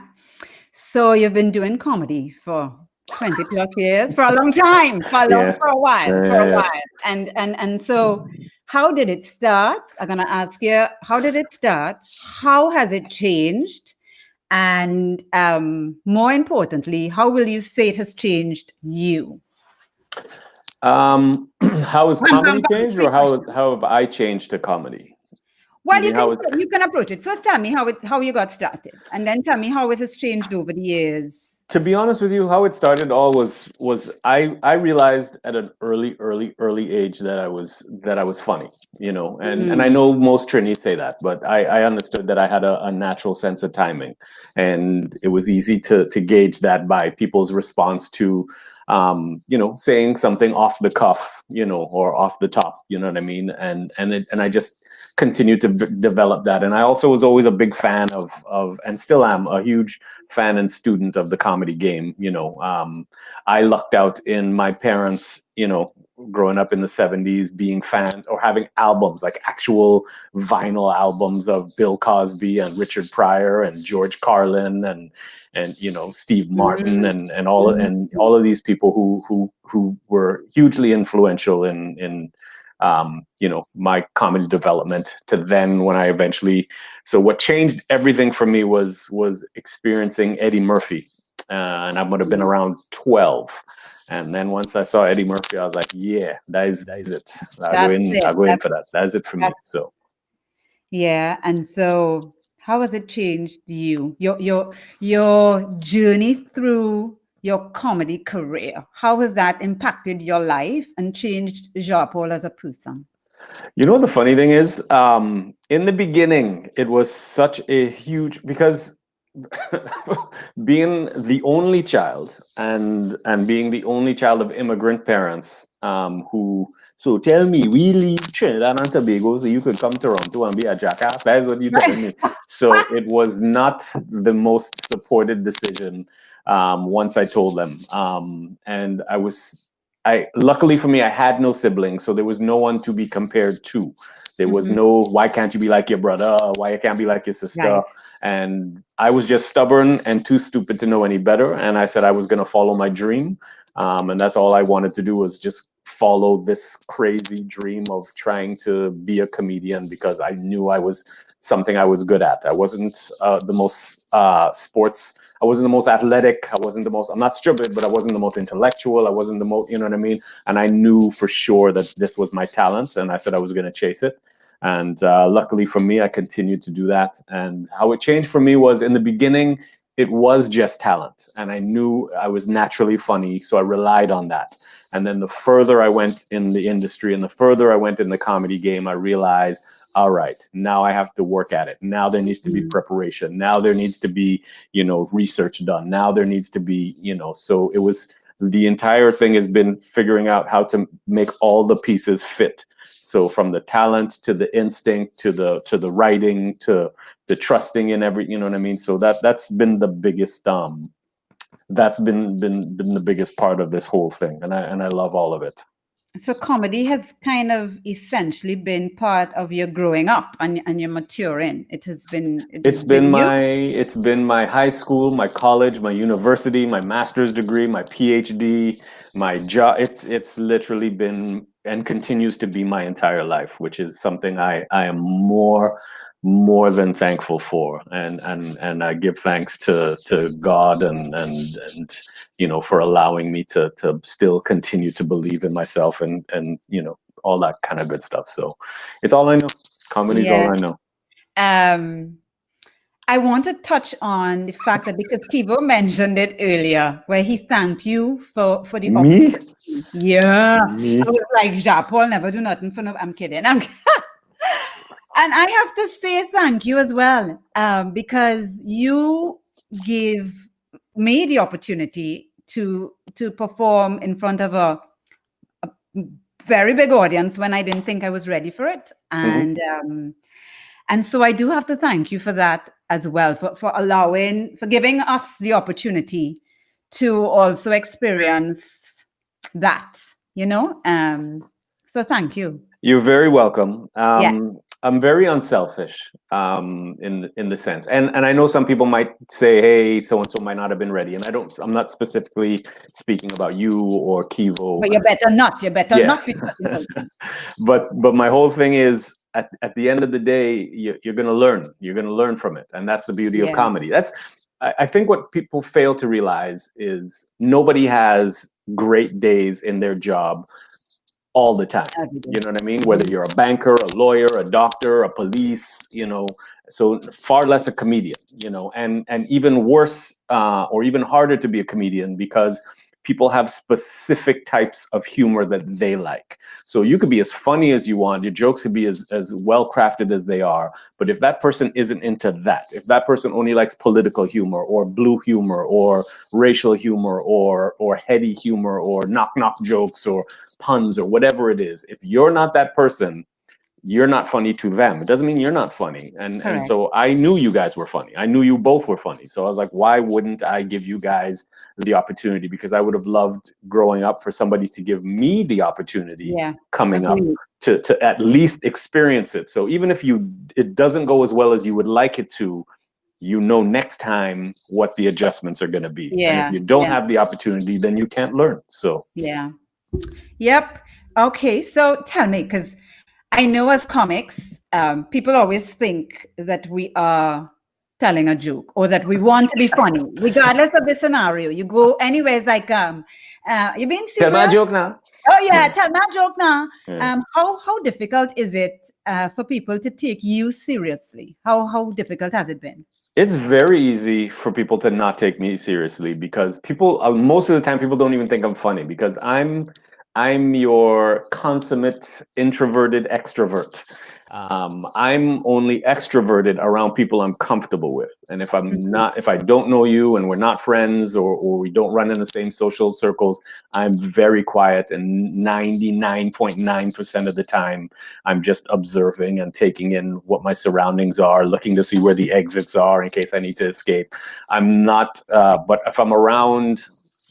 So you've been doing comedy for 20 plus years, for a long time, for a while. And so how did it start? I'm gonna ask you, how did it start? How has it changed? And more importantly, how will you say it has changed you? how has comedy changed, or how have I changed to comedy? Well, you can approach it. First, tell me how you got started, and then tell me how it has changed over the years. To be honest with you, how it started all was I realized at an early age that I was funny, and I know most Trinis say that, but I understood that I had a natural sense of timing, and it was easy to gauge that by people's response to saying something off the cuff, or off the top, you know what I mean? And I just continued to develop that. And I also was always a big fan of, and still am a huge fan and student of the comedy game. I lucked out in my parents, growing up in the 70s, being fans or having albums, like actual vinyl albums of Bill Cosby and Richard Pryor and George Carlin and Steve Martin and all of these people who were hugely influential in my comedy development, to then when I eventually, so what changed everything for me was experiencing Eddie Murphy, and I would have been around 12. And then once I saw Eddie Murphy, I was like, yeah, that is it. I'll go in for that. That's it for me. So yeah. And so how has it changed you? Your journey through your comedy career? How has that impacted your life and changed Jean Paul as a person? The funny thing is, in the beginning, it was such a huge, because being the only child and being the only child of immigrant parents, so tell me, we leave Trinidad and Tobago so you could come to Toronto and be a jackass? That is what you telling me. So it was not the most supported decision once I told them. And I was luckily for me, I had no siblings, so there was no one to be compared to. There was no, why can't you be like your brother? Why you can't be like your sister? Right. And I was just stubborn and too stupid to know any better. And I said I was going to follow my dream. And that's all I wanted to do, was just follow this crazy dream of trying to be a comedian, because I knew I was something I was good at. I wasn't the most sports. I wasn't the most athletic. I'm not stupid, but I wasn't the most intellectual. I wasn't the most, you know what I mean? And I knew for sure that this was my talent, and I said I was going to chase it. And luckily for me, I continued to do that. And how it changed for me was, in the beginning, it was just talent. And I knew I was naturally funny, so I relied on that. And then the further I went in the industry and the further I went in the comedy game, I realized, all right, now I have to work at it. Now there needs to be preparation. Now there needs to be, research done. Now there needs to be, so it was, the entire thing has been figuring out how to make all the pieces fit. So from the talent to the instinct to the writing to the trusting in every, you know what I mean? So that's been the biggest that's been the biggest part of this whole thing, and I love all of it. So comedy has kind of essentially been part of your growing up and your maturing. It's been my high school, my college, my university, my master's degree, my PhD, my job. It's literally been and continues to be my entire life, which is something I am more than thankful for, and I give thanks to God and for allowing me to still continue to believe in myself and all that kind of good stuff. So it's all I know. Comedy is all I know. I want to touch on the fact that, because Keevo mentioned it earlier, where he thanked you for the Me? Yeah. Me? I was like, Jean Paul never do nothing for no. I'm kidding. And I have to say thank you as well, because you give me the opportunity to perform in front of a very big audience when I didn't think I was ready for it. And so I do have to thank you for that as well, for giving us the opportunity to also experience that, so thank you. You're very welcome. I'm very unselfish in the sense, and I know some people might say, hey, so and so might not have been ready, and I'm not specifically speaking about you or Keevo. But you better not. But my whole thing is, at the end of the day, you're gonna learn. You're gonna learn from it, and that's the beauty of comedy. I think what people fail to realize is nobody has great days in their job all the time. You know what I mean? Whether you're a banker, a lawyer, a doctor, a police, so far less a comedian, and even worse, or even harder to be a comedian, because people have specific types of humor that they like. So you could be as funny as you want, your jokes could be as well crafted as they are, but if that person isn't into that, if that person only likes political humor or blue humor or racial humor or heady humor or knock jokes or puns or whatever it is, if you're not that person, you're not funny to them. It doesn't mean you're not funny. And so I knew you guys were funny. I knew you both were funny. So I was like, why wouldn't I give you guys the opportunity? Because I would have loved growing up for somebody to give me the opportunity coming up to at least experience it. So even if it doesn't go as well as you would like it to, next time what the adjustments are going to be. And if you don't have the opportunity, then you can't learn. So Yep. Okay. So tell me, because I know as comics, people always think that we are telling a joke or that we want to be funny, regardless of the scenario. You go anywhere, it's like, you being serious? Tell my joke now. Oh yeah, tell my joke now. How difficult is it for people to take you seriously? How difficult has it been? It's very easy for people to not take me seriously, because people, most of the time, people don't even think I'm funny, because I'm your consummate introverted extrovert. I'm only extroverted around people I'm comfortable with. And if I don't know you and we're not friends or we don't run in the same social circles, I'm very quiet, and 99.9% of the time I'm just observing and taking in what my surroundings are, looking to see where the exits are in case I need to escape. I'm not, but if I'm around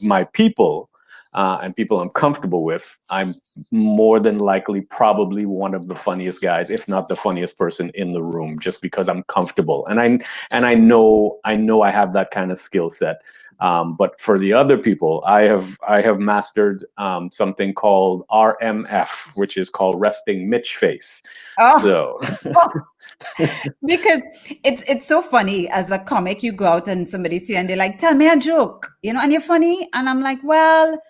my people, and people I'm comfortable with, I'm more than likely probably one of the funniest guys, if not the funniest person in the room, just because I'm comfortable and I know I have that kind of skill set. But for the other people, I have mastered something called RMF, which is called resting Mitch face. Oh. So because it's so funny as a comic, you go out and somebody see and they're like, tell me a joke, and you're funny, and I'm like, well,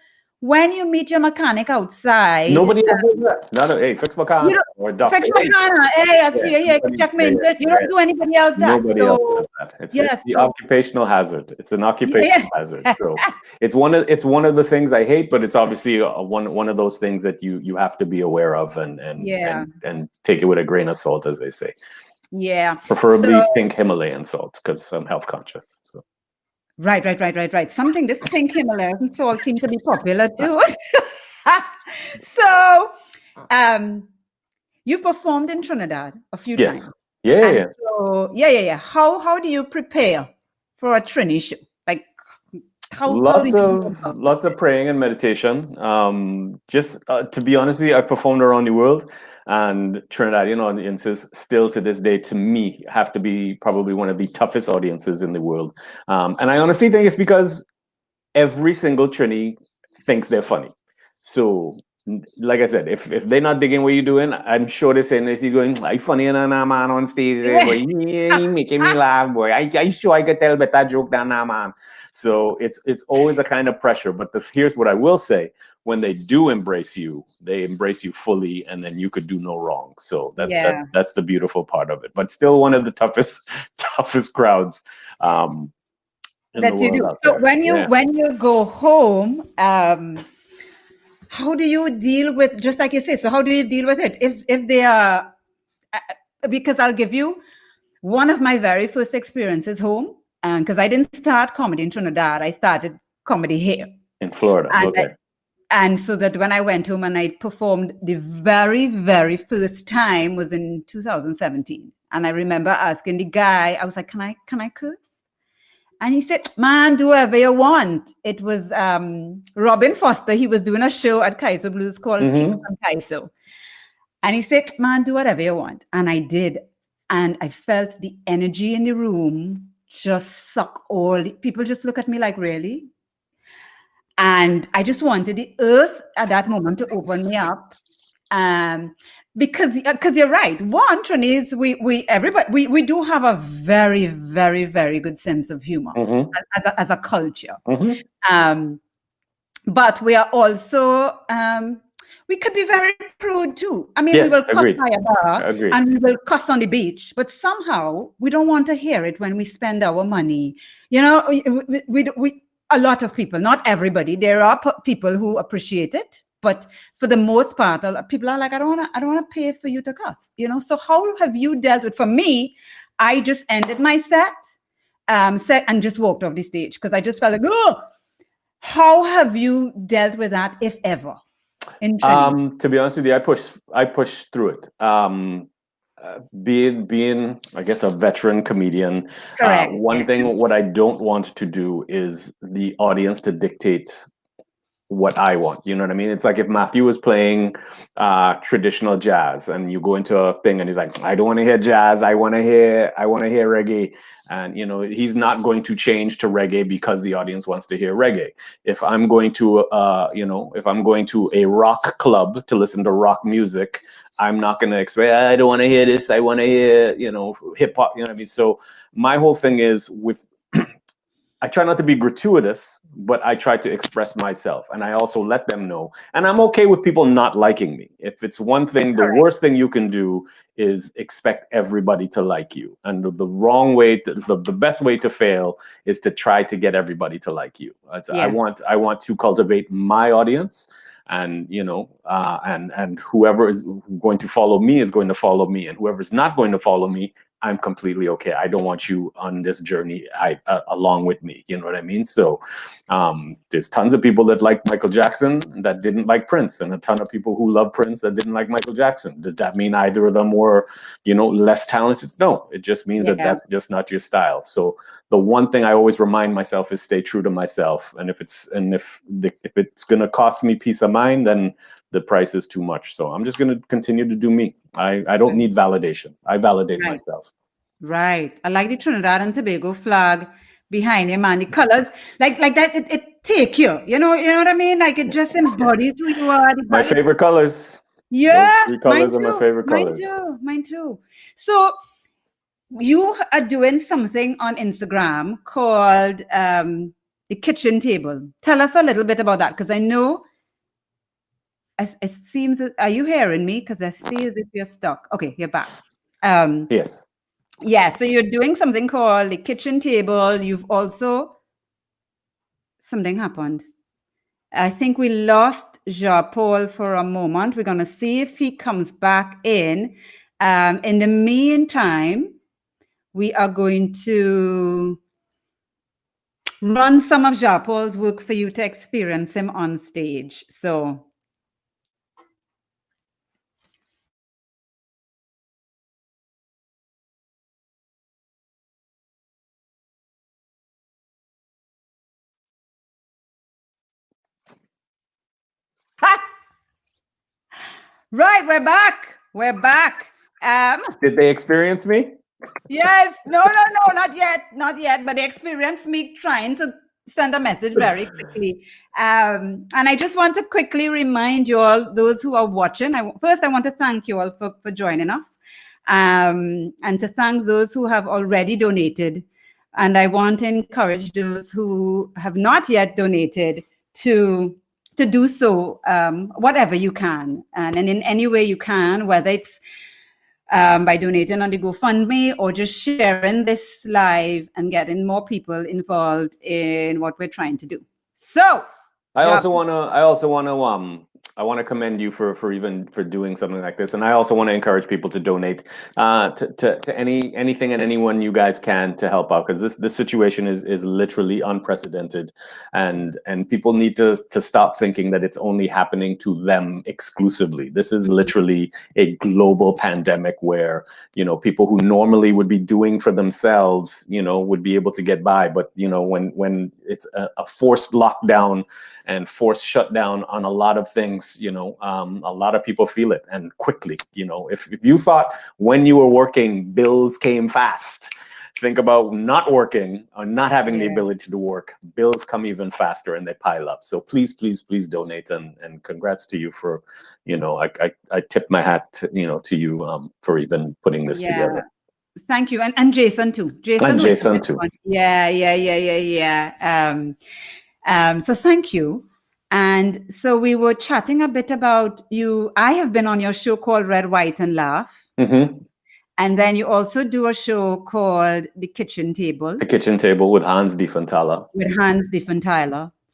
when you meet your mechanic outside, nobody else does that. No, hey, fix my car or doctor. fix my car. Hey, I see you. Check me. You don't do anybody else that. Nobody else does that. It's the occupational hazard. It's an occupational hazard. So it's one of the things I hate, but it's obviously one of those things that you have to be aware of and take it with a grain of salt, as they say. Yeah. Preferably pink Himalayan salt, because I'm health conscious. So. Right. Something this pink Himalayan salt seems to be popular too. So, you performed in Trinidad a few times. Yeah. So, yeah. How do you prepare for a Trini show? Like, lots of praying and meditation. To be honest with you, I've performed around the world. And Trinidadian audiences still to this day, to me, have to be probably one of the toughest audiences in the world. And I honestly think it's because every single Trini thinks they're funny. So, like I said, if they're not digging what you're doing, I'm sure they're saying this, you're going, I funny and man on stage, boy, you making me laugh, boy. I sure I could tell better joke than that man. So it's always a kind of pressure. But here's what I will say. When they do embrace you, they embrace you fully, and then you could do no wrong. So that's the beautiful part of it. But still one of the toughest crowds in that the you world. do. So when you go home, how do you deal with, just like you say, so how do you deal with it? If they are, because I'll give you one of my very first experiences home, because I didn't start comedy in Trinidad, I started comedy here. In Florida, okay. And so that when I went home and I performed the very, very first time was in 2017. And I remember asking the guy, I was like, can I curse? And he said, man, do whatever you want. It was Robin Foster. He was doing a show at Kaiso Blues called Keevo and Kaiso. And he said, man, do whatever you want. And I did. And I felt the energy in the room just suck all. People just look at me like, really? And I just wanted the earth at that moment to open me up, because you're right. One, Trini, we do have a very, very, very good sense of humor as a culture. But we are also we could be very prude too. I mean, we will cuss by a bar and we will cuss on the beach, but somehow we don't want to hear it when we spend our money. We a lot of people, not everybody. There are people who appreciate it, but for the most part, people are like, I don't want to pay for you to cuss. So how have you dealt with? For me, I just ended my set and just walked off the stage because I just felt like, oh. How have you dealt with that, if ever? To be honest with you, I pushed through it. Being, I guess, a veteran comedian, one thing what I don't want to do is the audience to dictate what I want. You know what I mean? It's like if Matthew was playing traditional jazz and you go into a thing and he's like, I don't want to hear jazz, I want to hear reggae. And he's not going to change to reggae because the audience wants to hear reggae. If I'm going to a rock club to listen to rock music, I'm not going to expect, I don't want to hear this, I want to hear, hip hop, you know what I mean? So my whole thing is I try not to be gratuitous, but I try to express myself. And I also let them know. And I'm okay with people not liking me. If it's one thing, the worst thing you can do is expect everybody to like you. And the wrong way, the best way to fail is to try to get everybody to like you. I want to cultivate my audience. And and whoever is going to follow me is going to follow me, and whoever's not going to follow me, I'm completely okay. I don't want you on this journey along with me. You know what I mean? So there's tons of people that like Michael Jackson that didn't like Prince, and a ton of people who love Prince that didn't like Michael Jackson. Did that mean either of them were, less talented? No, it just means that that's just not your style. So the one thing I always remind myself is stay true to myself. And if it's going to cost me peace of mind, then the price is too much. So I'm just going to continue to do me. I don't need validation. I validate myself. Right. I like the Trinidad and Tobago flag behind him, and the colors like that. It take you. You know what I mean? Like it just embodies who you are. My favorite colors. Yeah, those 3 colors are my favorite colors. Mine too. So you are doing something on Instagram called the kitchen table. Tell us a little bit about that, because I know. It seems. Are you hearing me? Because I see as if you're stuck. Okay, you're back. Yes. Yeah. So you're doing something called the kitchen table. You've also something happened. I think we lost Jean Paul for a moment. We're gonna see if he comes back in. In the meantime, we are going to run some of Jean Paul's work for you to experience him on stage. So. Right, we're back. Did they experience me? Yes, no, not yet, but they experienced me trying to send a message very quickly. And I just want to quickly remind you all, those who are watching, first I want to thank you all for joining us, and to thank those who have already donated. And I want to encourage those who have not yet donated to do so, whatever you can, and in any way you can, whether it's by donating on the GoFundMe or just sharing this live and getting more people involved in what we're trying to do. So I also want to commend you for doing something like this, and I also want to encourage people to donate to anything and anyone you guys can to help out, because this situation is literally unprecedented, and people need to stop thinking that it's only happening to them exclusively. This is literally a global pandemic where people who normally would be doing for themselves would be able to get by, but when it's a forced lockdown and forced shutdown on a lot of things, a lot of people feel it, and quickly. If you thought when you were working bills came fast, think about not working or not having the ability to work. Bills come even faster and they pile up. So please donate, and congrats to you for, I tip my hat to you for even putting this together. Thank you, and Jason too. Jason too. So thank you. And so we were chatting a bit about you. I have been on your show called Red, White, and Laugh. Mm-hmm. And then you also do a show called The Kitchen Table. The Kitchen Table with Hans Diefenthaler.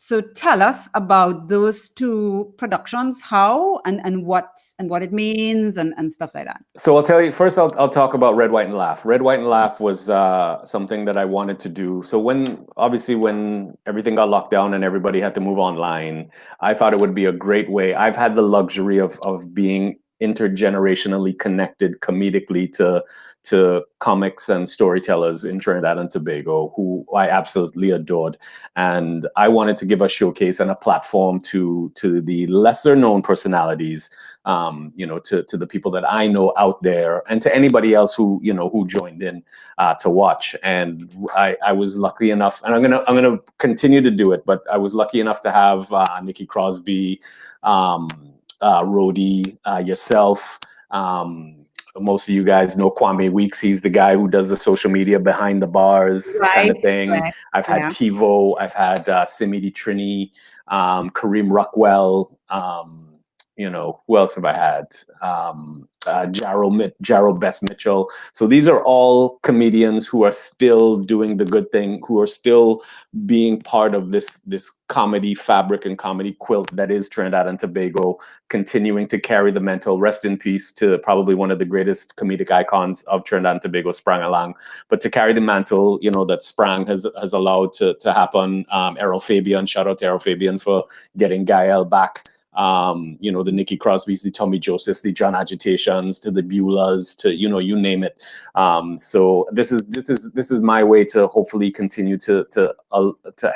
So tell us about those two productions, how and what it means and stuff like that. So I'll tell you, first I'll talk about Red, White, and Laugh. Red, White, and Laugh was something that I wanted to do. So when everything got locked down and everybody had to move online, I thought it would be a great way. I've had the luxury of being intergenerationally connected comedically to comics and storytellers in Trinidad and Tobago, who I absolutely adored. And I wanted to give a showcase and a platform to the lesser known personalities, to the people that I know out there, and to anybody else who joined in to watch. And I was lucky enough, and I'm gonna continue to do it, but I was lucky enough to have Nikki Crosby, Rhodey, yourself. Most of you guys know Kwame Weeks. He's the guy who does the social media behind the bars kind of thing. Right. I've had Keevo. I've had Simi Di Trini, Kareem Rockwell. who else have I had? Jarrow Bess Mitchell. So these are all comedians who are still doing the good thing, who are still being part of this comedy fabric and comedy quilt that is Trinidad and Tobago, continuing to carry the mantle. Rest in peace to probably one of the greatest comedic icons of Trinidad and Tobago, Sprang Alang. But to carry the mantle, that Sprang has allowed to happen. Errol Fabian, shout out to Errol Fabian for getting Gael back. The Nicky Crosbys, the Tommy Josephs, the John Agitations, to the Beulahs, to you name it. So this is my way to hopefully continue to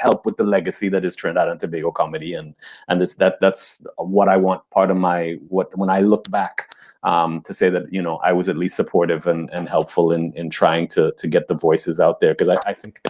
help with the legacy that is Trinidad and Tobago comedy, and that's what I want. Part of when I look back. To say that I was at least supportive and helpful in trying to get the voices out there, because I think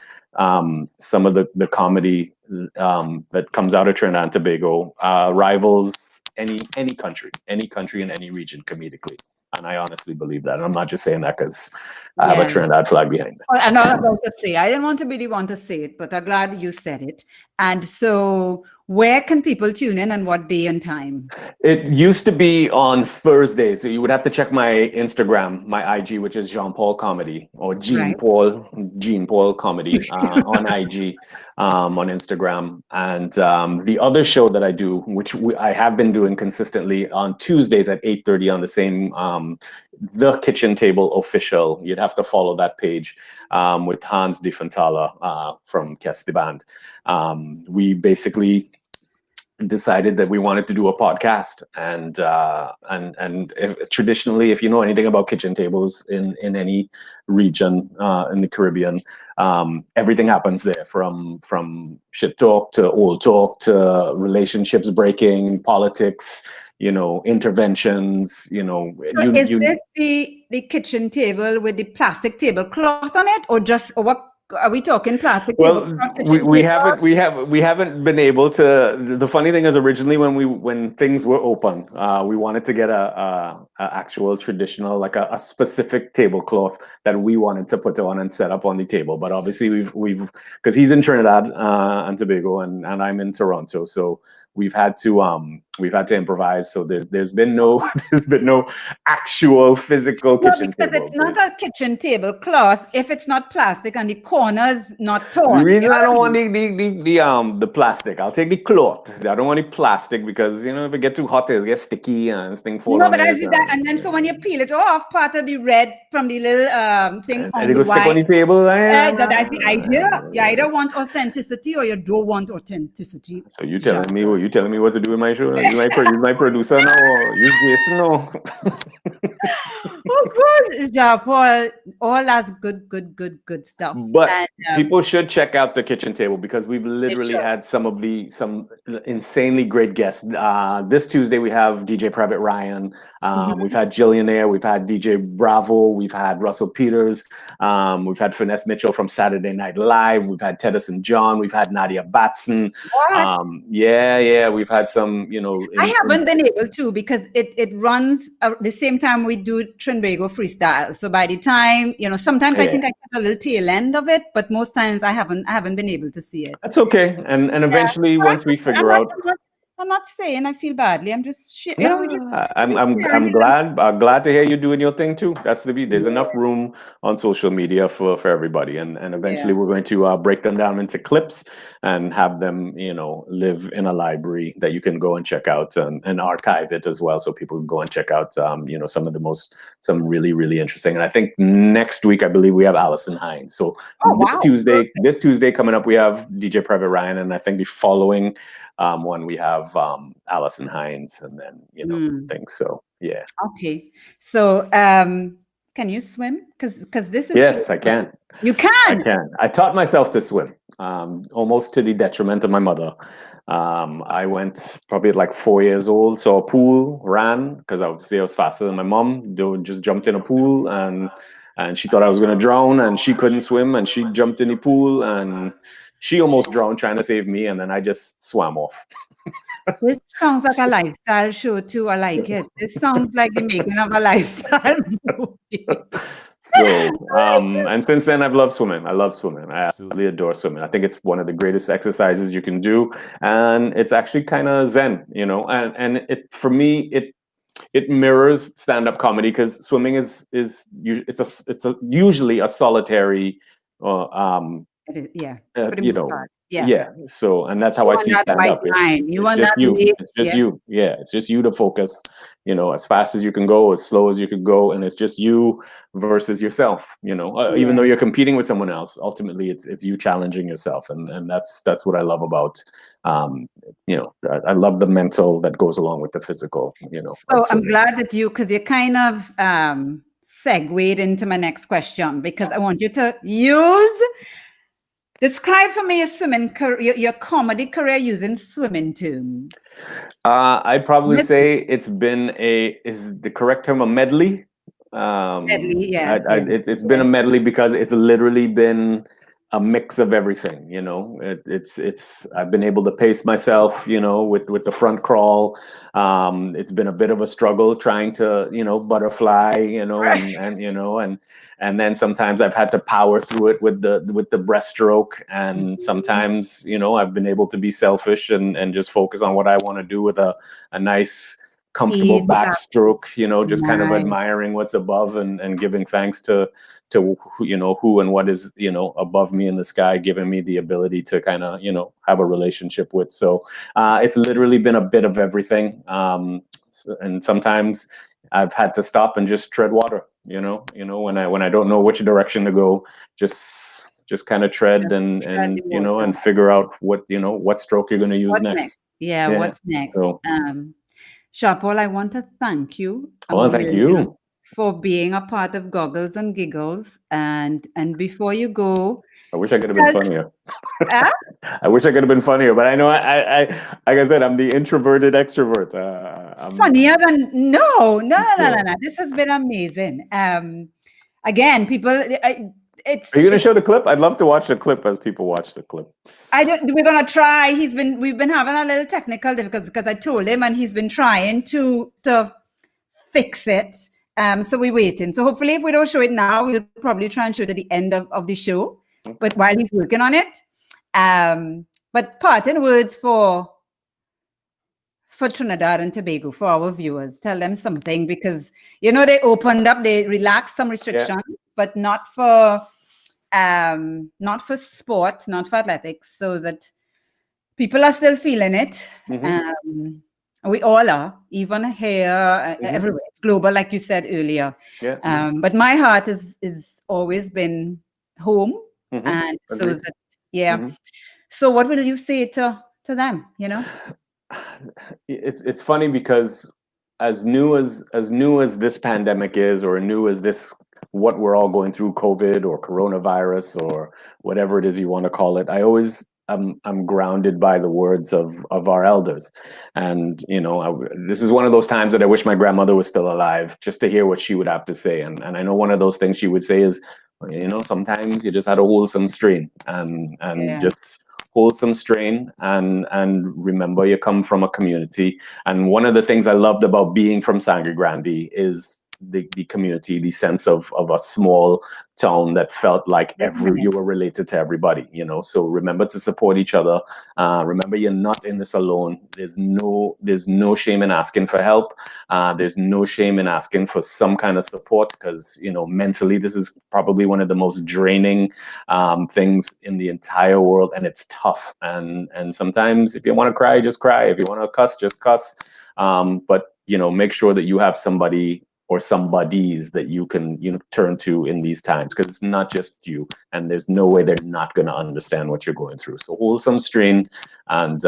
some of the comedy that comes out of Trinidad and Tobago rivals any country in any region comedically, and I honestly believe that. And I'm not just saying that because I have a Trinidad flag behind me. I'm not about to say. I didn't want to be the one to say it, but I'm glad you said it. And so, where can people tune in, and what day and time? It used to be on Thursdays, so you would have to check my Instagram, my IG, which is Jean Paul Comedy, or Jean Paul Comedy on IG, on Instagram. And the other show that I do, which I have been doing consistently on Tuesdays at 8:30 on the same The Kitchen Table Official. You'd have to follow that page with Hans Di Fantala from Kes the Band. We basically decided that we wanted to do a podcast, and traditionally, if you know anything about kitchen tables in any region in the Caribbean, everything happens there, from shit talk to old talk to relationships breaking, politics, interventions, So is this the kitchen table with the plastic tablecloth on it, or what are we talking plastic? Well, we haven't been able to. The funny thing is, originally when things were open, we wanted to get a actual traditional, like a specific tablecloth that we wanted to put on and set up on the table. But obviously we've because he's in Trinidad and Tobago and I'm in Toronto, so we've had to improvise. So there's been no actual physical kitchen table. Because it's not a kitchen tablecloth if it's not plastic and the corners not torn. The reason I don't want the plastic, I'll take the cloth. I don't want the plastic because if it get too hot, it gets sticky and this thing falls. No, but I see that, and then so when you peel it off, part of the red from the little thing on the stick on the table. That's the idea. You either want authenticity or you don't want authenticity. So you telling me what to do in my show? You my producer now, or you Jason now? Oh, good, Jean Paul. All that's good stuff. But people should check out The Kitchen Table because we've literally had some insanely great guests. This Tuesday we have DJ Private Ryan. We've had Jillionaire. We've had DJ Bravo. We've had Russell Peters. We've had Finesse Mitchell from Saturday Night Live. We've had Tedison John. We've had Nadia Batson. What? We've had some. I haven't been able to because it runs the same time we do Trinbago Freestyle. So by the time, sometimes I think I get a little tail end of it, but most times I haven't been able to see it. That's okay. And eventually once we figure out. I'm not saying I feel badly. I'm just I'm glad to hear you doing your thing too. That's there's enough room on social media for everybody, and eventually we're going to break them down into clips and have them live in a library that you can go and check out and archive it as well, so people can go and check out some some really, really interesting. And I think next week I believe we have Allison Hines. So this Tuesday coming up we have DJ Private Ryan, and I think the following one we have Allison Hines, and then things. So yeah. Okay. So can you swim? Because this is yes, I can. You can. I can. I taught myself to swim, almost to the detriment of my mother. I went probably at like 4 years old, saw a pool, ran because I was faster than my mom. Just jumped in a pool and she thought I was going to drown, and she couldn't swim, and she jumped in the pool and she almost drowned trying to save me, and then I just swam off. This sounds like a lifestyle show too. I like it. This sounds like the making of a lifestyle movie. So, and since then I've loved swimming. I love swimming. I absolutely adore swimming. I think it's one of the greatest exercises you can do, and it's actually kind of zen, you know. And it, for me, it mirrors stand-up comedy, because swimming is usually a solitary, yeah. you know, yeah. So, and that's how I see stand-up. It's just you. It's just you. Yeah, it's just you to focus, you know, as fast as you can go, as slow as you can go, and it's just you versus yourself. You know, even though you're competing with someone else, ultimately it's you challenging yourself, and that's what I love about. You know, I love the mental that goes along with the physical. You know. So I'm glad that because you kind of segued into my next question, because I want you to describe for me your swimming career, your comedy career using swimming terms. I'd probably say it's been is the correct term a medley? Medley, yeah. It's been a medley, because it's literally been a mix of everything, you know. It's I've been able to pace myself, you know, with the front crawl. It's been a bit of a struggle trying to, you know, butterfly, you know, and you know, and then sometimes I've had to power through it with the breaststroke, and sometimes, you know, I've been able to be selfish and just focus on what I want to do with a nice comfortable backstroke, you know, just kind of admiring what's above and giving thanks to you know, who and what is, you know, above me in the sky, giving me the ability to kind of, you know, have a relationship with. So it's literally been a bit of everything, and sometimes I've had to stop and just tread water, you know, when I don't know which direction to go, just kind of tread and you know, and figure out what, you know, what stroke you're going to use next. Yeah, what's next? So, Jean Paul, I want to thank you. Thank you for being a part of Goggles and Giggles. And before you go, I wish I could have been funnier. I wish I could have been funnier, but I know I like I said, I'm the introverted extrovert. I'm funnier than no. This has been amazing. Again, people. Are you going to show the clip? I'd love to watch the clip as people watch the clip. We're going to try. We've been having a little technical difficulties because I told him, and he's been trying to fix it. So we're waiting. So hopefully, if we don't show it now, we'll probably try and show it at the end of the show. Okay. But while he's working on it, but parting words for Trinidad and Tobago, for our viewers, tell them something, because you know they opened up, they relaxed some restrictions, but not for sport, not for athletics, so that people are still feeling it. We all are, even here, everywhere. It's global, like you said earlier. But my heart is always been home, and so that So what will you say to them? You know, it's funny, because as new as this pandemic is, or new as this, what we're all going through, COVID or coronavirus or whatever it is you want to call it, I'm grounded by the words of our elders. And, you know, this is one of those times that I wish my grandmother was still alive, just to hear what she would have to say. And I know one of those things she would say is, you know, sometimes you just had to hold some strain and just hold some strain and remember you come from a community. And one of the things I loved about being from Sangre Grande is the community, the sense of a small town that felt like you were related to everybody, you know. So remember to support each other. Remember, you're not in this alone. There's no shame in asking for help. There's no shame in asking for some kind of support, because, you know, mentally this is probably one of the most draining things in the entire world, and it's tough. And sometimes if you want to cry, just cry. If you want to cuss, just cuss. But, you know, make sure that you have somebody or somebodies that you can, you know, turn to in these times, because it's not just you, and there's no way they're not going to understand what you're going through. So hold some strain, and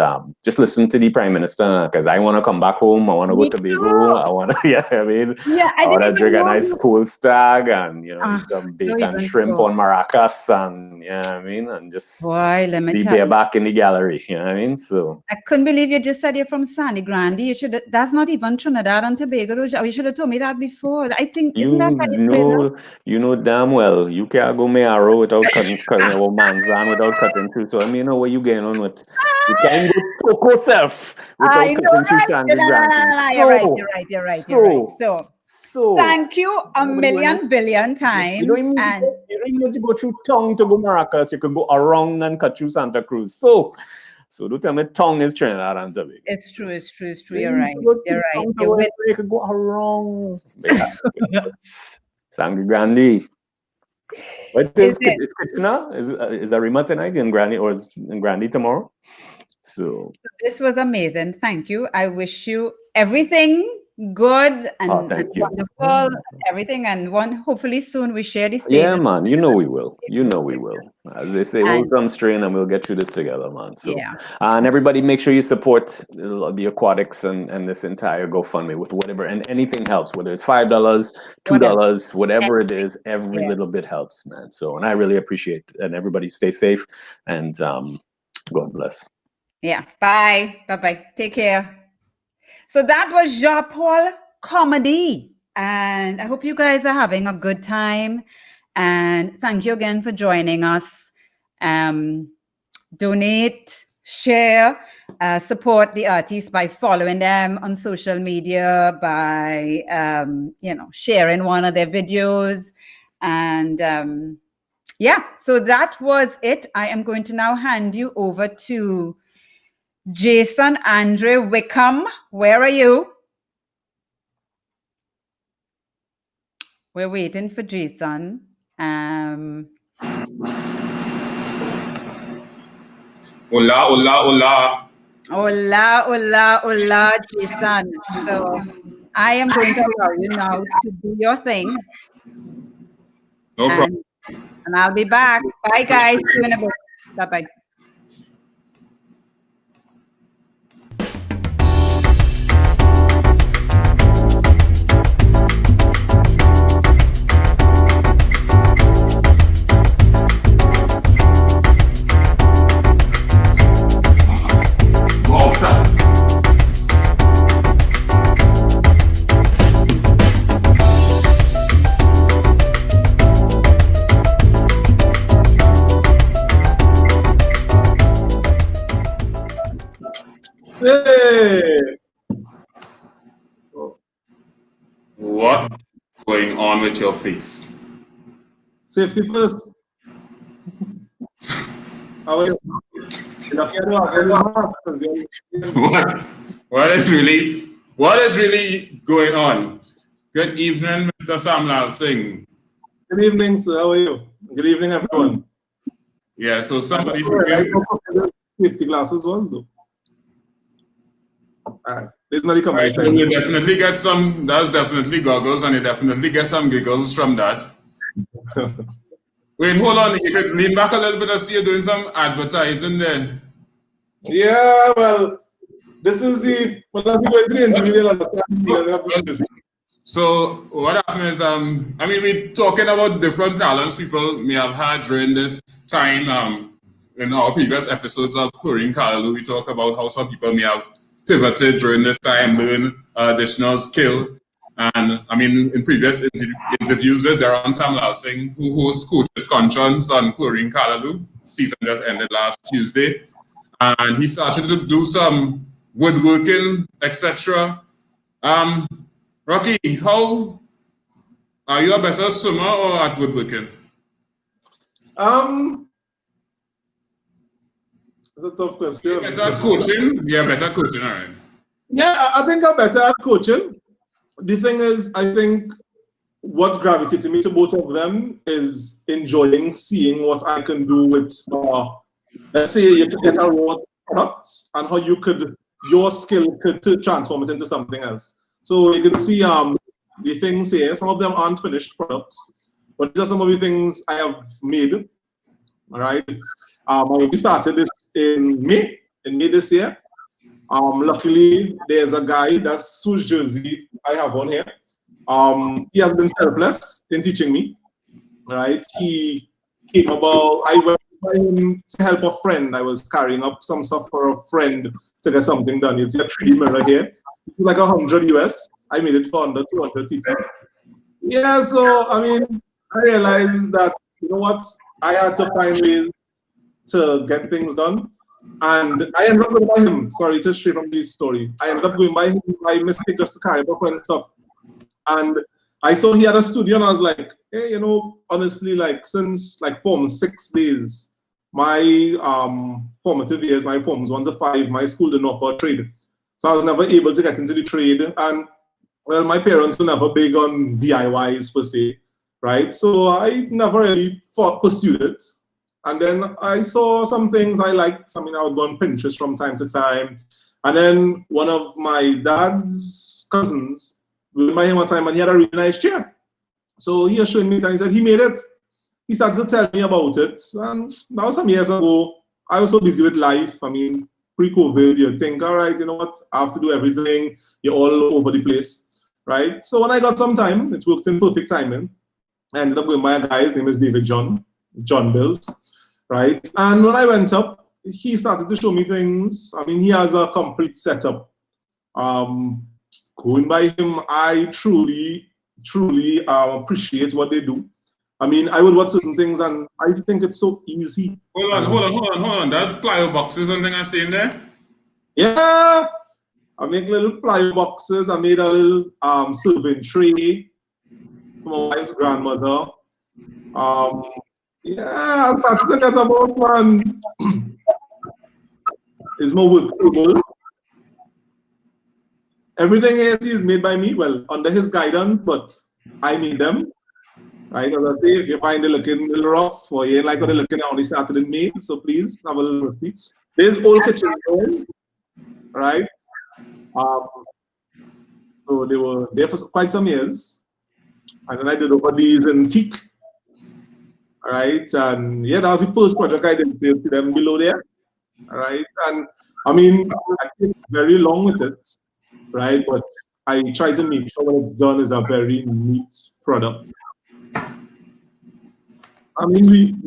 just listen to the Prime Minister, because I want to come back home. I want to go to Tobago. I want to, I want to drink a nice cool stag, and, you know, some bacon shrimp on maracas, and and just be bareback in the gallery. You know what I mean? So I couldn't believe you just said you're from Sangre Grande. That's not even Trinidad and Tobago. You should have told me that before. I think, isn't You that how you say that? know damn well you can't go arrow without cutting or man's land without cutting through. So I mean, you know what you getting on with. You can't go toko self without I know, cutting through right? Sandy Granty. You're right, you're right, you're right, you're right. So, thank you a nobody million billion times. You don't even need to go through tongue to go Maracas. You could go around and cut through Santa Cruz. So don't tell me tongue is Trinidad and Tobago. It's true. You're right. You're right. You could go around. Sandy Grandy. What is Kitchener? Is Arima tonight in Grandy or is in Grandy tomorrow? So this was amazing. Thank you. I wish you everything good and wonderful, everything, and hopefully soon we share this stage. Yeah, man, you know we will. As they say, we'll come straight and we'll get through this together, man. So and everybody make sure you support the aquatics and this entire GoFundMe with whatever, and anything helps, whether it's $5, $2, whatever it is, every little bit helps, man. So and I really appreciate it. And everybody stay safe and God bless. Yeah. Bye. Take care. So that was Jean Paul Comedy. And I hope you guys are having a good time. And thank you again for joining us. Donate, share, support the artists by following them on social media, by, sharing one of their videos. And so that was it. I am going to now hand you over to Jason Andre Wickham. Where are you? We're waiting for Jason. Hola, hola. Hola, Jason. So I am going to allow you now to do your thing. No problem. And I'll be back. Bye, guys. See you in a bit. Bye-bye. Hey! What's going on with your face? Safety first. How are you? What is really going on? Good evening, Mr. Samlal Singh. Good evening, sir. How are you? Good evening, everyone. Yeah, so somebody safety glasses was though. There's no right, so you definitely get some. That's definitely goggles, and you definitely get some giggles from that. Wait, hold on. You could lean back a little bit. I see you doing some advertising there. Yeah, well, this is the interview. They'll understand. So what happened is, we're talking about different talents people may have had during this time. In our previous episodes of Touring Kalaloo, we talk about how some people may have pivoted during this time, learn additional skill. And in previous interviews, there are Samlal Singh, who hosts Coach's Conscience on Touring Kalaloo. Season just ended last Tuesday. And he started to do some woodworking, etc. Rocky, how are you a better swimmer or at woodworking? That's a tough question. Better at coaching? Yeah, better at coaching, all right. Yeah, I think I'm better at coaching. The thing is, I think what gravitated me to both of them is enjoying seeing what I can do with, let's say you could get a raw product and how your skill could transform it into something else. So you can see the things here, some of them aren't finished products, but these are some of the things I have made, all right? We started this in May this year. Luckily, there's a guy, that's whose jersey I have on here. He has been selfless in teaching me, right? He came about, I went by him to help a friend. I was carrying up some stuff for a friend to get something done. You see a 3D mirror here. It's like $100 US. I made it for under 200 TT. Yeah, so I mean, I realized that, you know what, I had to find ways to get things done. And I ended up going by him. Sorry to stray from this story. I ended up going by him by mistake just to carry up and stuff. And I saw he had a studio, and I was like, hey, you know, honestly, like since like Form 6 days, my formative years, my Forms 1 to 5, my school didn't offer trade. So I was never able to get into the trade. And well, my parents were never big on DIYs per se, right? So I never really pursued it. And then I saw some things I liked. I mean, I would go on Pinterest from time to time. And then one of my dad's cousins, we went by him one time, and he had a really nice chair. So he was showing me, and he said he made it. He started to tell me about it. And that was some years ago. I was so busy with life. I mean, pre-COVID, you think, all right, you know what, I have to do everything. You're all over the place, right? So when I got some time, it worked in perfect timing. I ended up going by a guy, his name is David John Bills, right? And when I went up, he started to show me things. I mean, he has a complete setup. Going by him, I truly appreciate what they do. I mean, I would watch certain things, and I think it's so easy. Hold on. That's plyo boxes and thing I see in there? Yeah. I make little plyo boxes. I made a little serving tray for my wife's grandmother. Yeah, I started to get about one. It's more work table. Everything here is made by me, well, under his guidance, but I made them. Right, as I say, if you find it looking a little rough, or you ain't like what they're looking at, only started in May, so please have a little mercy. There's old kitchen going, right? So they were there for quite some years, and then I did over these in teak, right? And yeah, that was the first project I did. See them below there, right? And I mean, I think very long with it, right? But I try to make sure when it's done is a very neat product. I mean,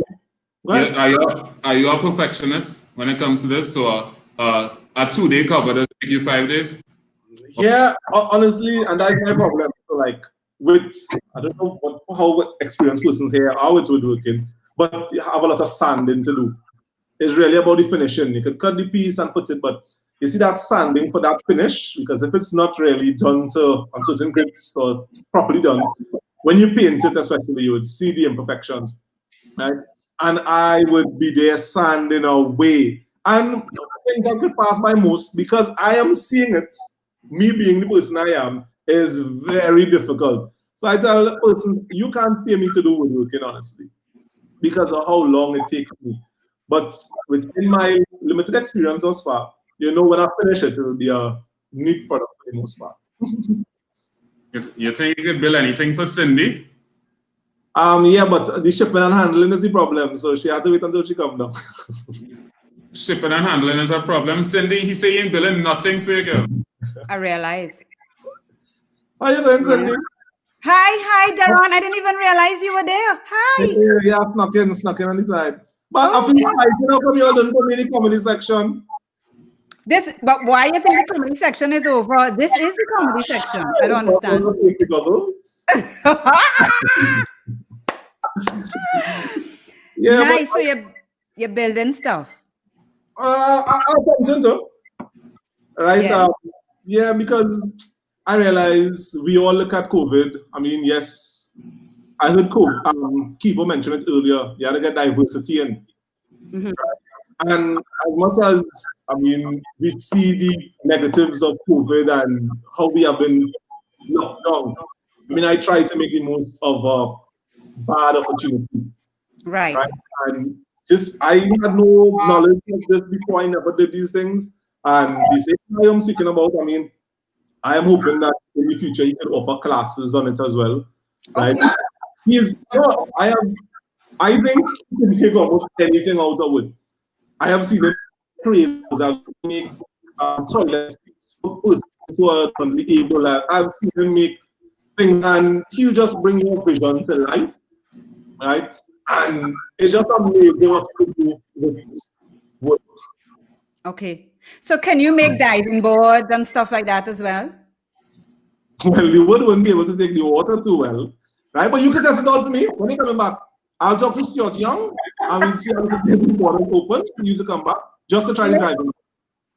are you a perfectionist when it comes to this? So a 2-day cover does take you 5 days? Yeah, honestly, and that's my problem. So like with, I don't know how experienced persons here, how it would work in, but you have a lot of sanding to do. It's really about the finishing. You can cut the piece and put it, but you see that sanding for that finish, because if it's not really done on certain grits or properly done, when you paint it especially, you would see the imperfections. Right? And I would be there sanding away. And things I could pass by most, because I am seeing it, me being the person I am, is very difficult. So I tell the person, you can't pay me to do woodworking, honestly, because of how long it takes me. But within my limited experience thus far, you know, when I finish it, it will be a neat product for the most part. You think you could build anything for Cindy? Yeah, but the shipping and handling is the problem, so she had to wait until she comes down. Shipping and handling is a problem. Cindy, he say he ain't building nothing for you, girl. I realize. How you doing, Cindy? Hi, Daron. I didn't even realize you were there. Hi. Yeah, snuck in on the side. But I feel like, you know, come here, don't come in the comedy section. But why you think the comedy section is over? This is the comedy section. I don't understand. Yeah, nice. So you're building stuff. I'll continue. Right. Yeah. Yeah, because I realize we all look at COVID. I mean, yes, I heard Keevo mentioned it earlier. You had to get diversity in. Mm-hmm. And as much as, I mean, we see the negatives of COVID and how we have been locked down, I mean, I try to make the most of a bad opportunity. Right. And just, I had no knowledge of this before. I never did these things. And the same I am speaking about, I mean, I am hoping that in the future he can offer classes on it as well. Right? Okay. I think he can make almost anything out of it. I have seen him create, make toilets for persons who are only able. I've seen him make things, and he'll just bring your vision to life, right? And it's just amazing what you do with work. Okay. So can you make diving boards and stuff like that as well? Well, the wood wouldn't be able to take the water too well, right? But you can test it out for me. When you're coming back, I'll talk to Stuart Young and we'll see how to get the water open for you to come back just to try to drive it.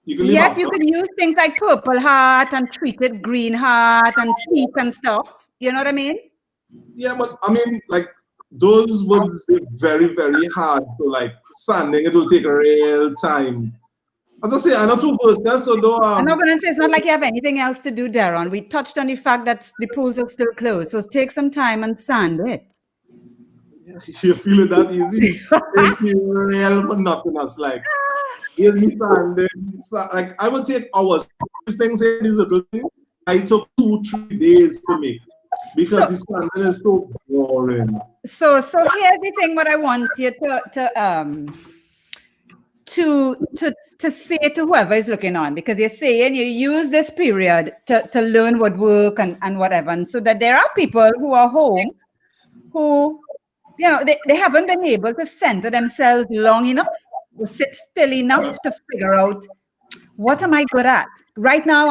You can Yes, you can use things like Purple Heart and Treated Green Heart and Peak and stuff. You know what I mean? Yeah, but I mean, like, those woods are very, very hard. So, like, sanding, it will take a real time. As I say, I'm not too versed, so though. I'm not going to say it's not like you have anything else to do, Darren. We touched on the fact that the pools are still closed. So take some time and sand it. You feel it that easy? It's real monotonous. Like, here's me sanding. Like, I would take hours. These things, these little things, I took 2-3 days to make because the sanding is so boring. So here's the thing. What I want you to say to whoever is looking on, because you're saying you use this period to learn woodwork and whatever, and so that there are people who are home who, you know, they haven't been able to center themselves long enough, to sit still enough to figure out, what am I good at? Right now,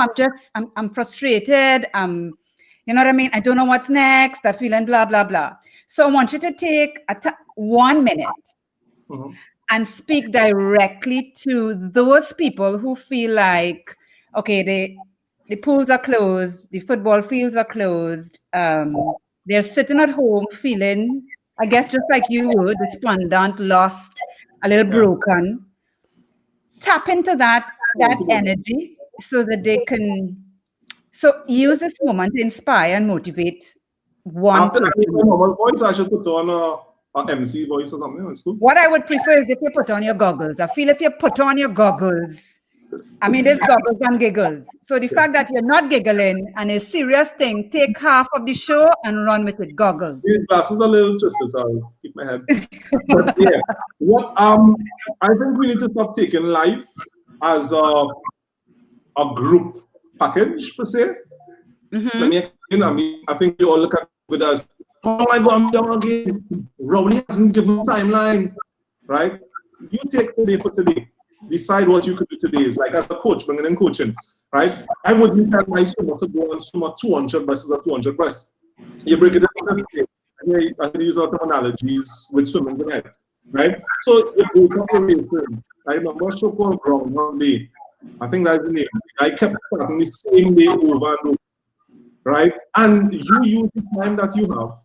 I'm frustrated. You know what I mean? I don't know what's next. I'm feeling blah, blah, blah. So I want you to take 1 minute and speak directly to those people who feel like, okay, the pools are closed, the football fields are closed. They're sitting at home feeling, I guess, just like you would, despondent, lost, a little broken. Tap into that energy so that they can, so use this moment to inspire and motivate one After person. I make my normal voice, I should put on a MC voice or something. That's cool. What I would prefer is if you put on your goggles. I feel if you put on your goggles, I mean, there's goggles and giggles. So the fact that you're not giggling and a serious thing, take half of the show and run with it. Goggles. These glasses are a little twisted, so I'll keep my head. But yeah, I think we need to stop taking life as a group package per se. Let me explain. I mean, I think we all look at it as, oh my God, I'm down again. Rowley hasn't given timelines, right? You take today for today. Decide what you could do today. It's like as a coach, bringing in coaching, right? I wouldn't tell my swimmer to go and swim at 200 versus at 200 breasts. You break it down. I can use a lot of analogies with swimming tonight, right? So you go up a race. I remember Chopin Brown one day. I think that's the name. I kept starting the same day over and over, right? And you use the time that you have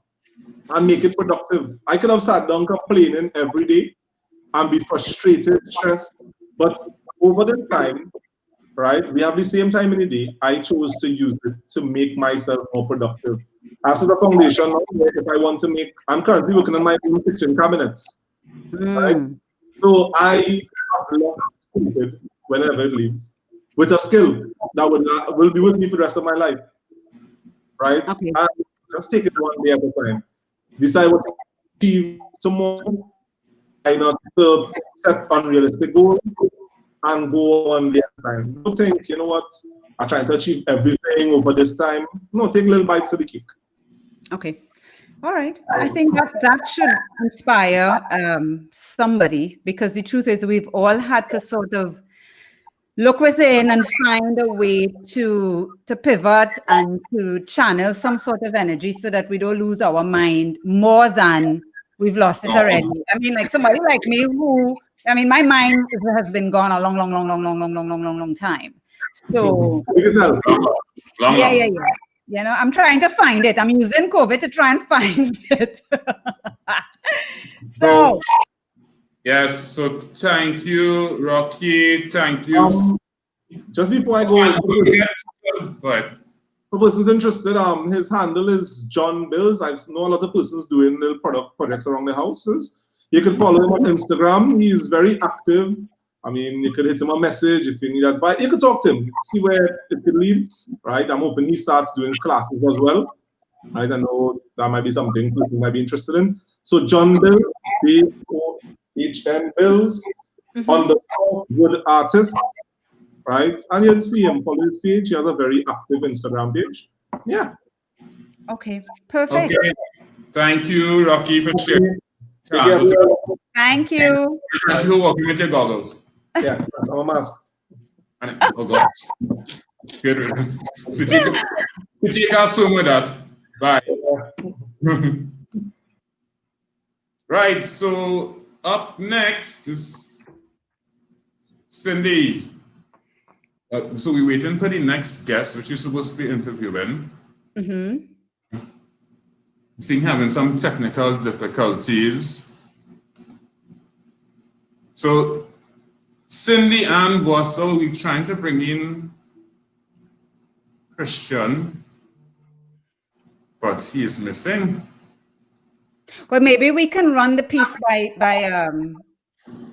and make it productive. I could have sat down complaining every day and be frustrated, stressed, but over the time, right, we have the same time in the day, I chose to use it to make myself more productive. After the foundation, if I want to make, I'm currently working on my own kitchen cabinets, right? So I have left COVID whenever it leaves with a skill that will be with me for the rest of my life, right? Okay. And just take it one day at a time. Decide what to achieve tomorrow. Try not to set unrealistic goals and go one day at a time. Don't think, you know what, I'm trying to achieve everything over this time. No, take little bites of the cake. Okay. All right. I think that should inspire somebody, because the truth is we've all had to sort of look within and find a way to pivot and to channel some sort of energy so that we don't lose our mind more than we've lost it already. I mean, like somebody like me who, I mean, my mind has been gone a long time. So yeah. You know, I'm trying to find it. I'm using COVID to try and find it. So yes, so thank you, Rocky. Thank you. Just before I go, go ahead. For persons interested, his handle is John Bills. I know a lot of persons doing little projects around their houses. You can follow him on Instagram. He's very active. I mean, you could hit him a message if you need advice. You could talk to him, see where it could lead, right? I'm hoping he starts doing classes as well. Right? I know that might be something you might be interested in. So John Bills, B-O-H-N Bills, _ wood artist, right? And you'll see him, follow his page. He has a very active Instagram page. Yeah. Okay, perfect. Okay. Thank you, Rocky, for sharing. Thank you. Thank you for working with your goggles. Yeah, that's our mask. Oh gosh. Good. You take us home with that. Bye. Right, so up next is Cindy. So we're waiting for the next guest, which you're supposed to be interviewing. I'm seeing having some technical difficulties. So Cindy Ann Boisson, we're trying to bring in Christian, but he is missing. Well, maybe we can run the piece by either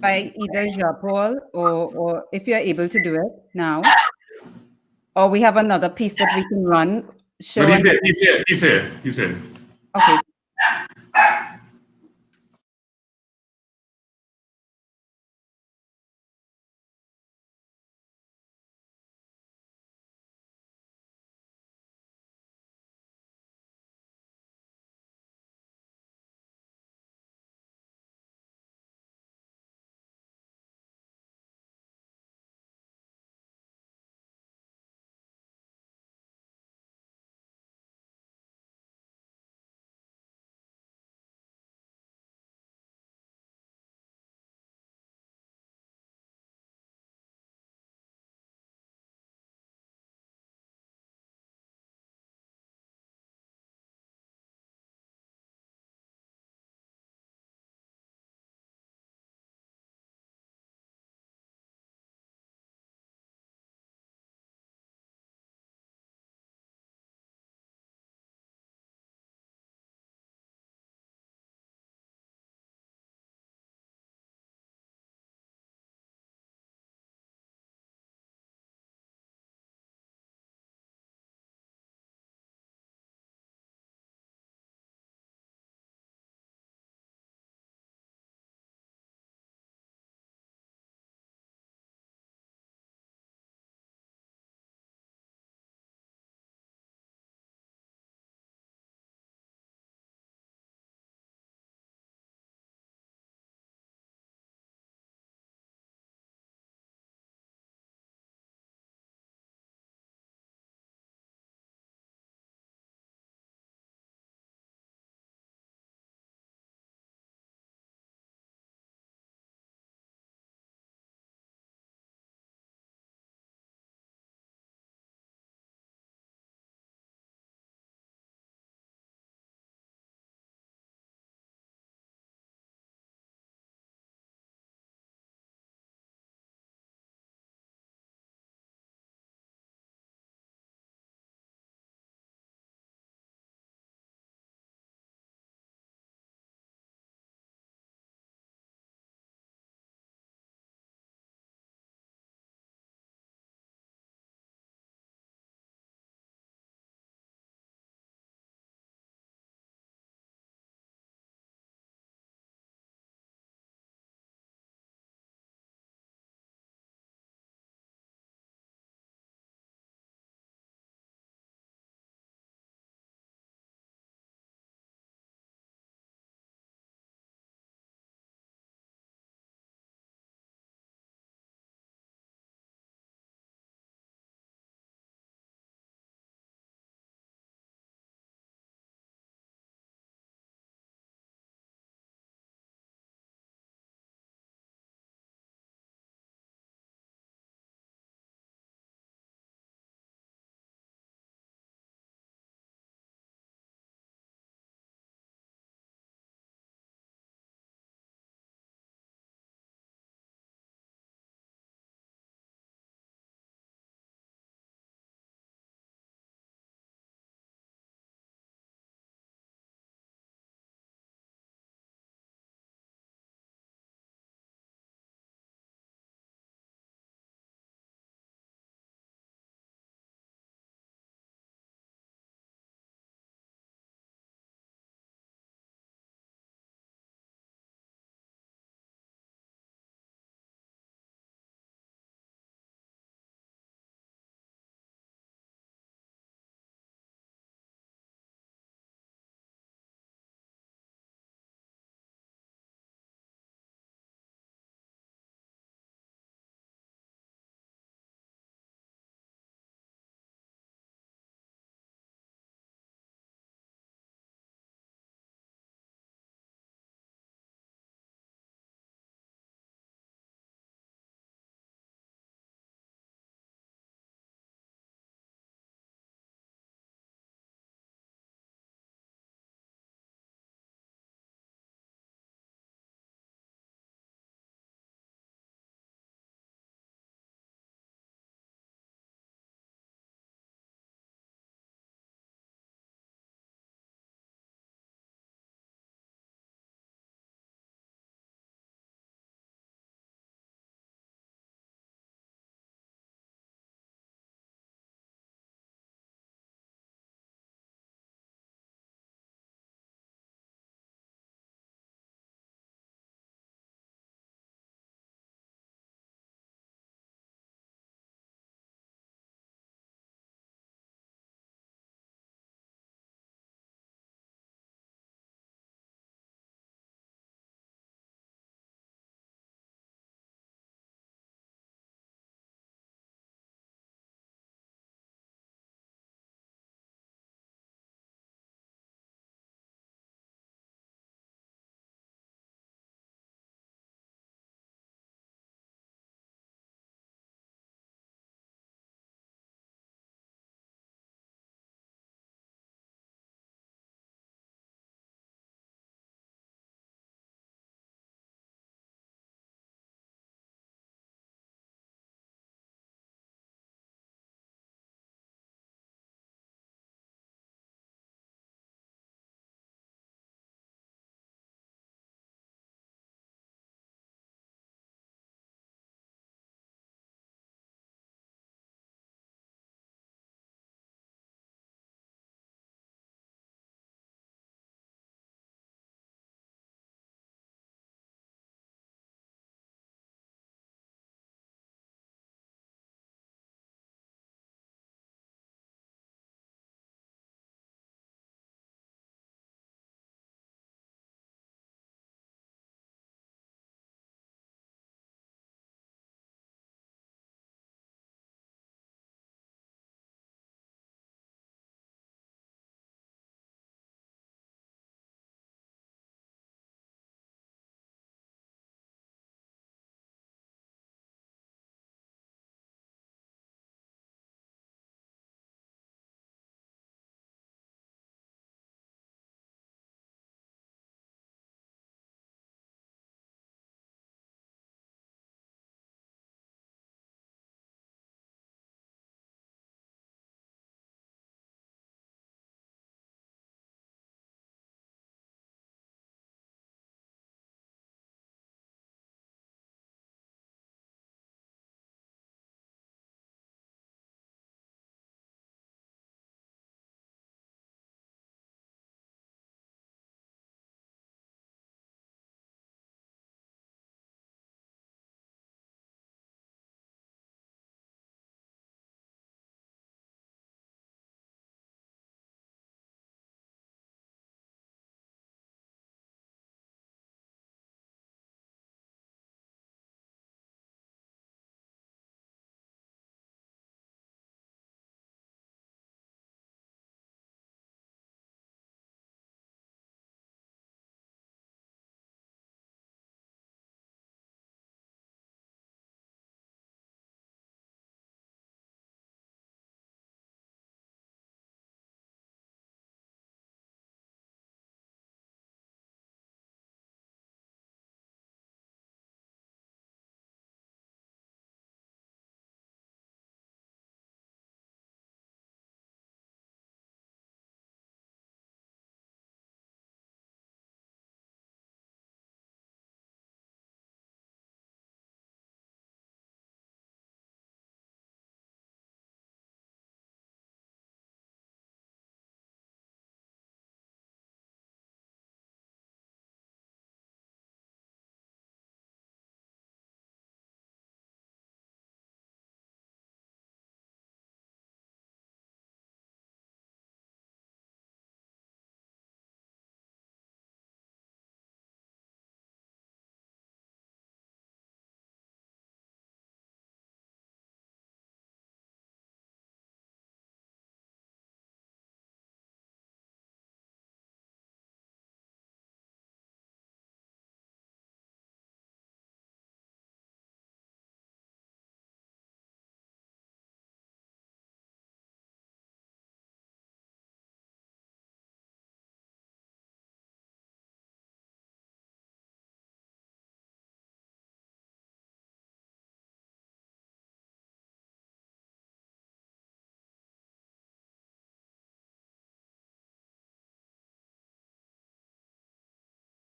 Jean Paul or if you're able to do it now, or we have another piece that we can run. But he's here. Okay.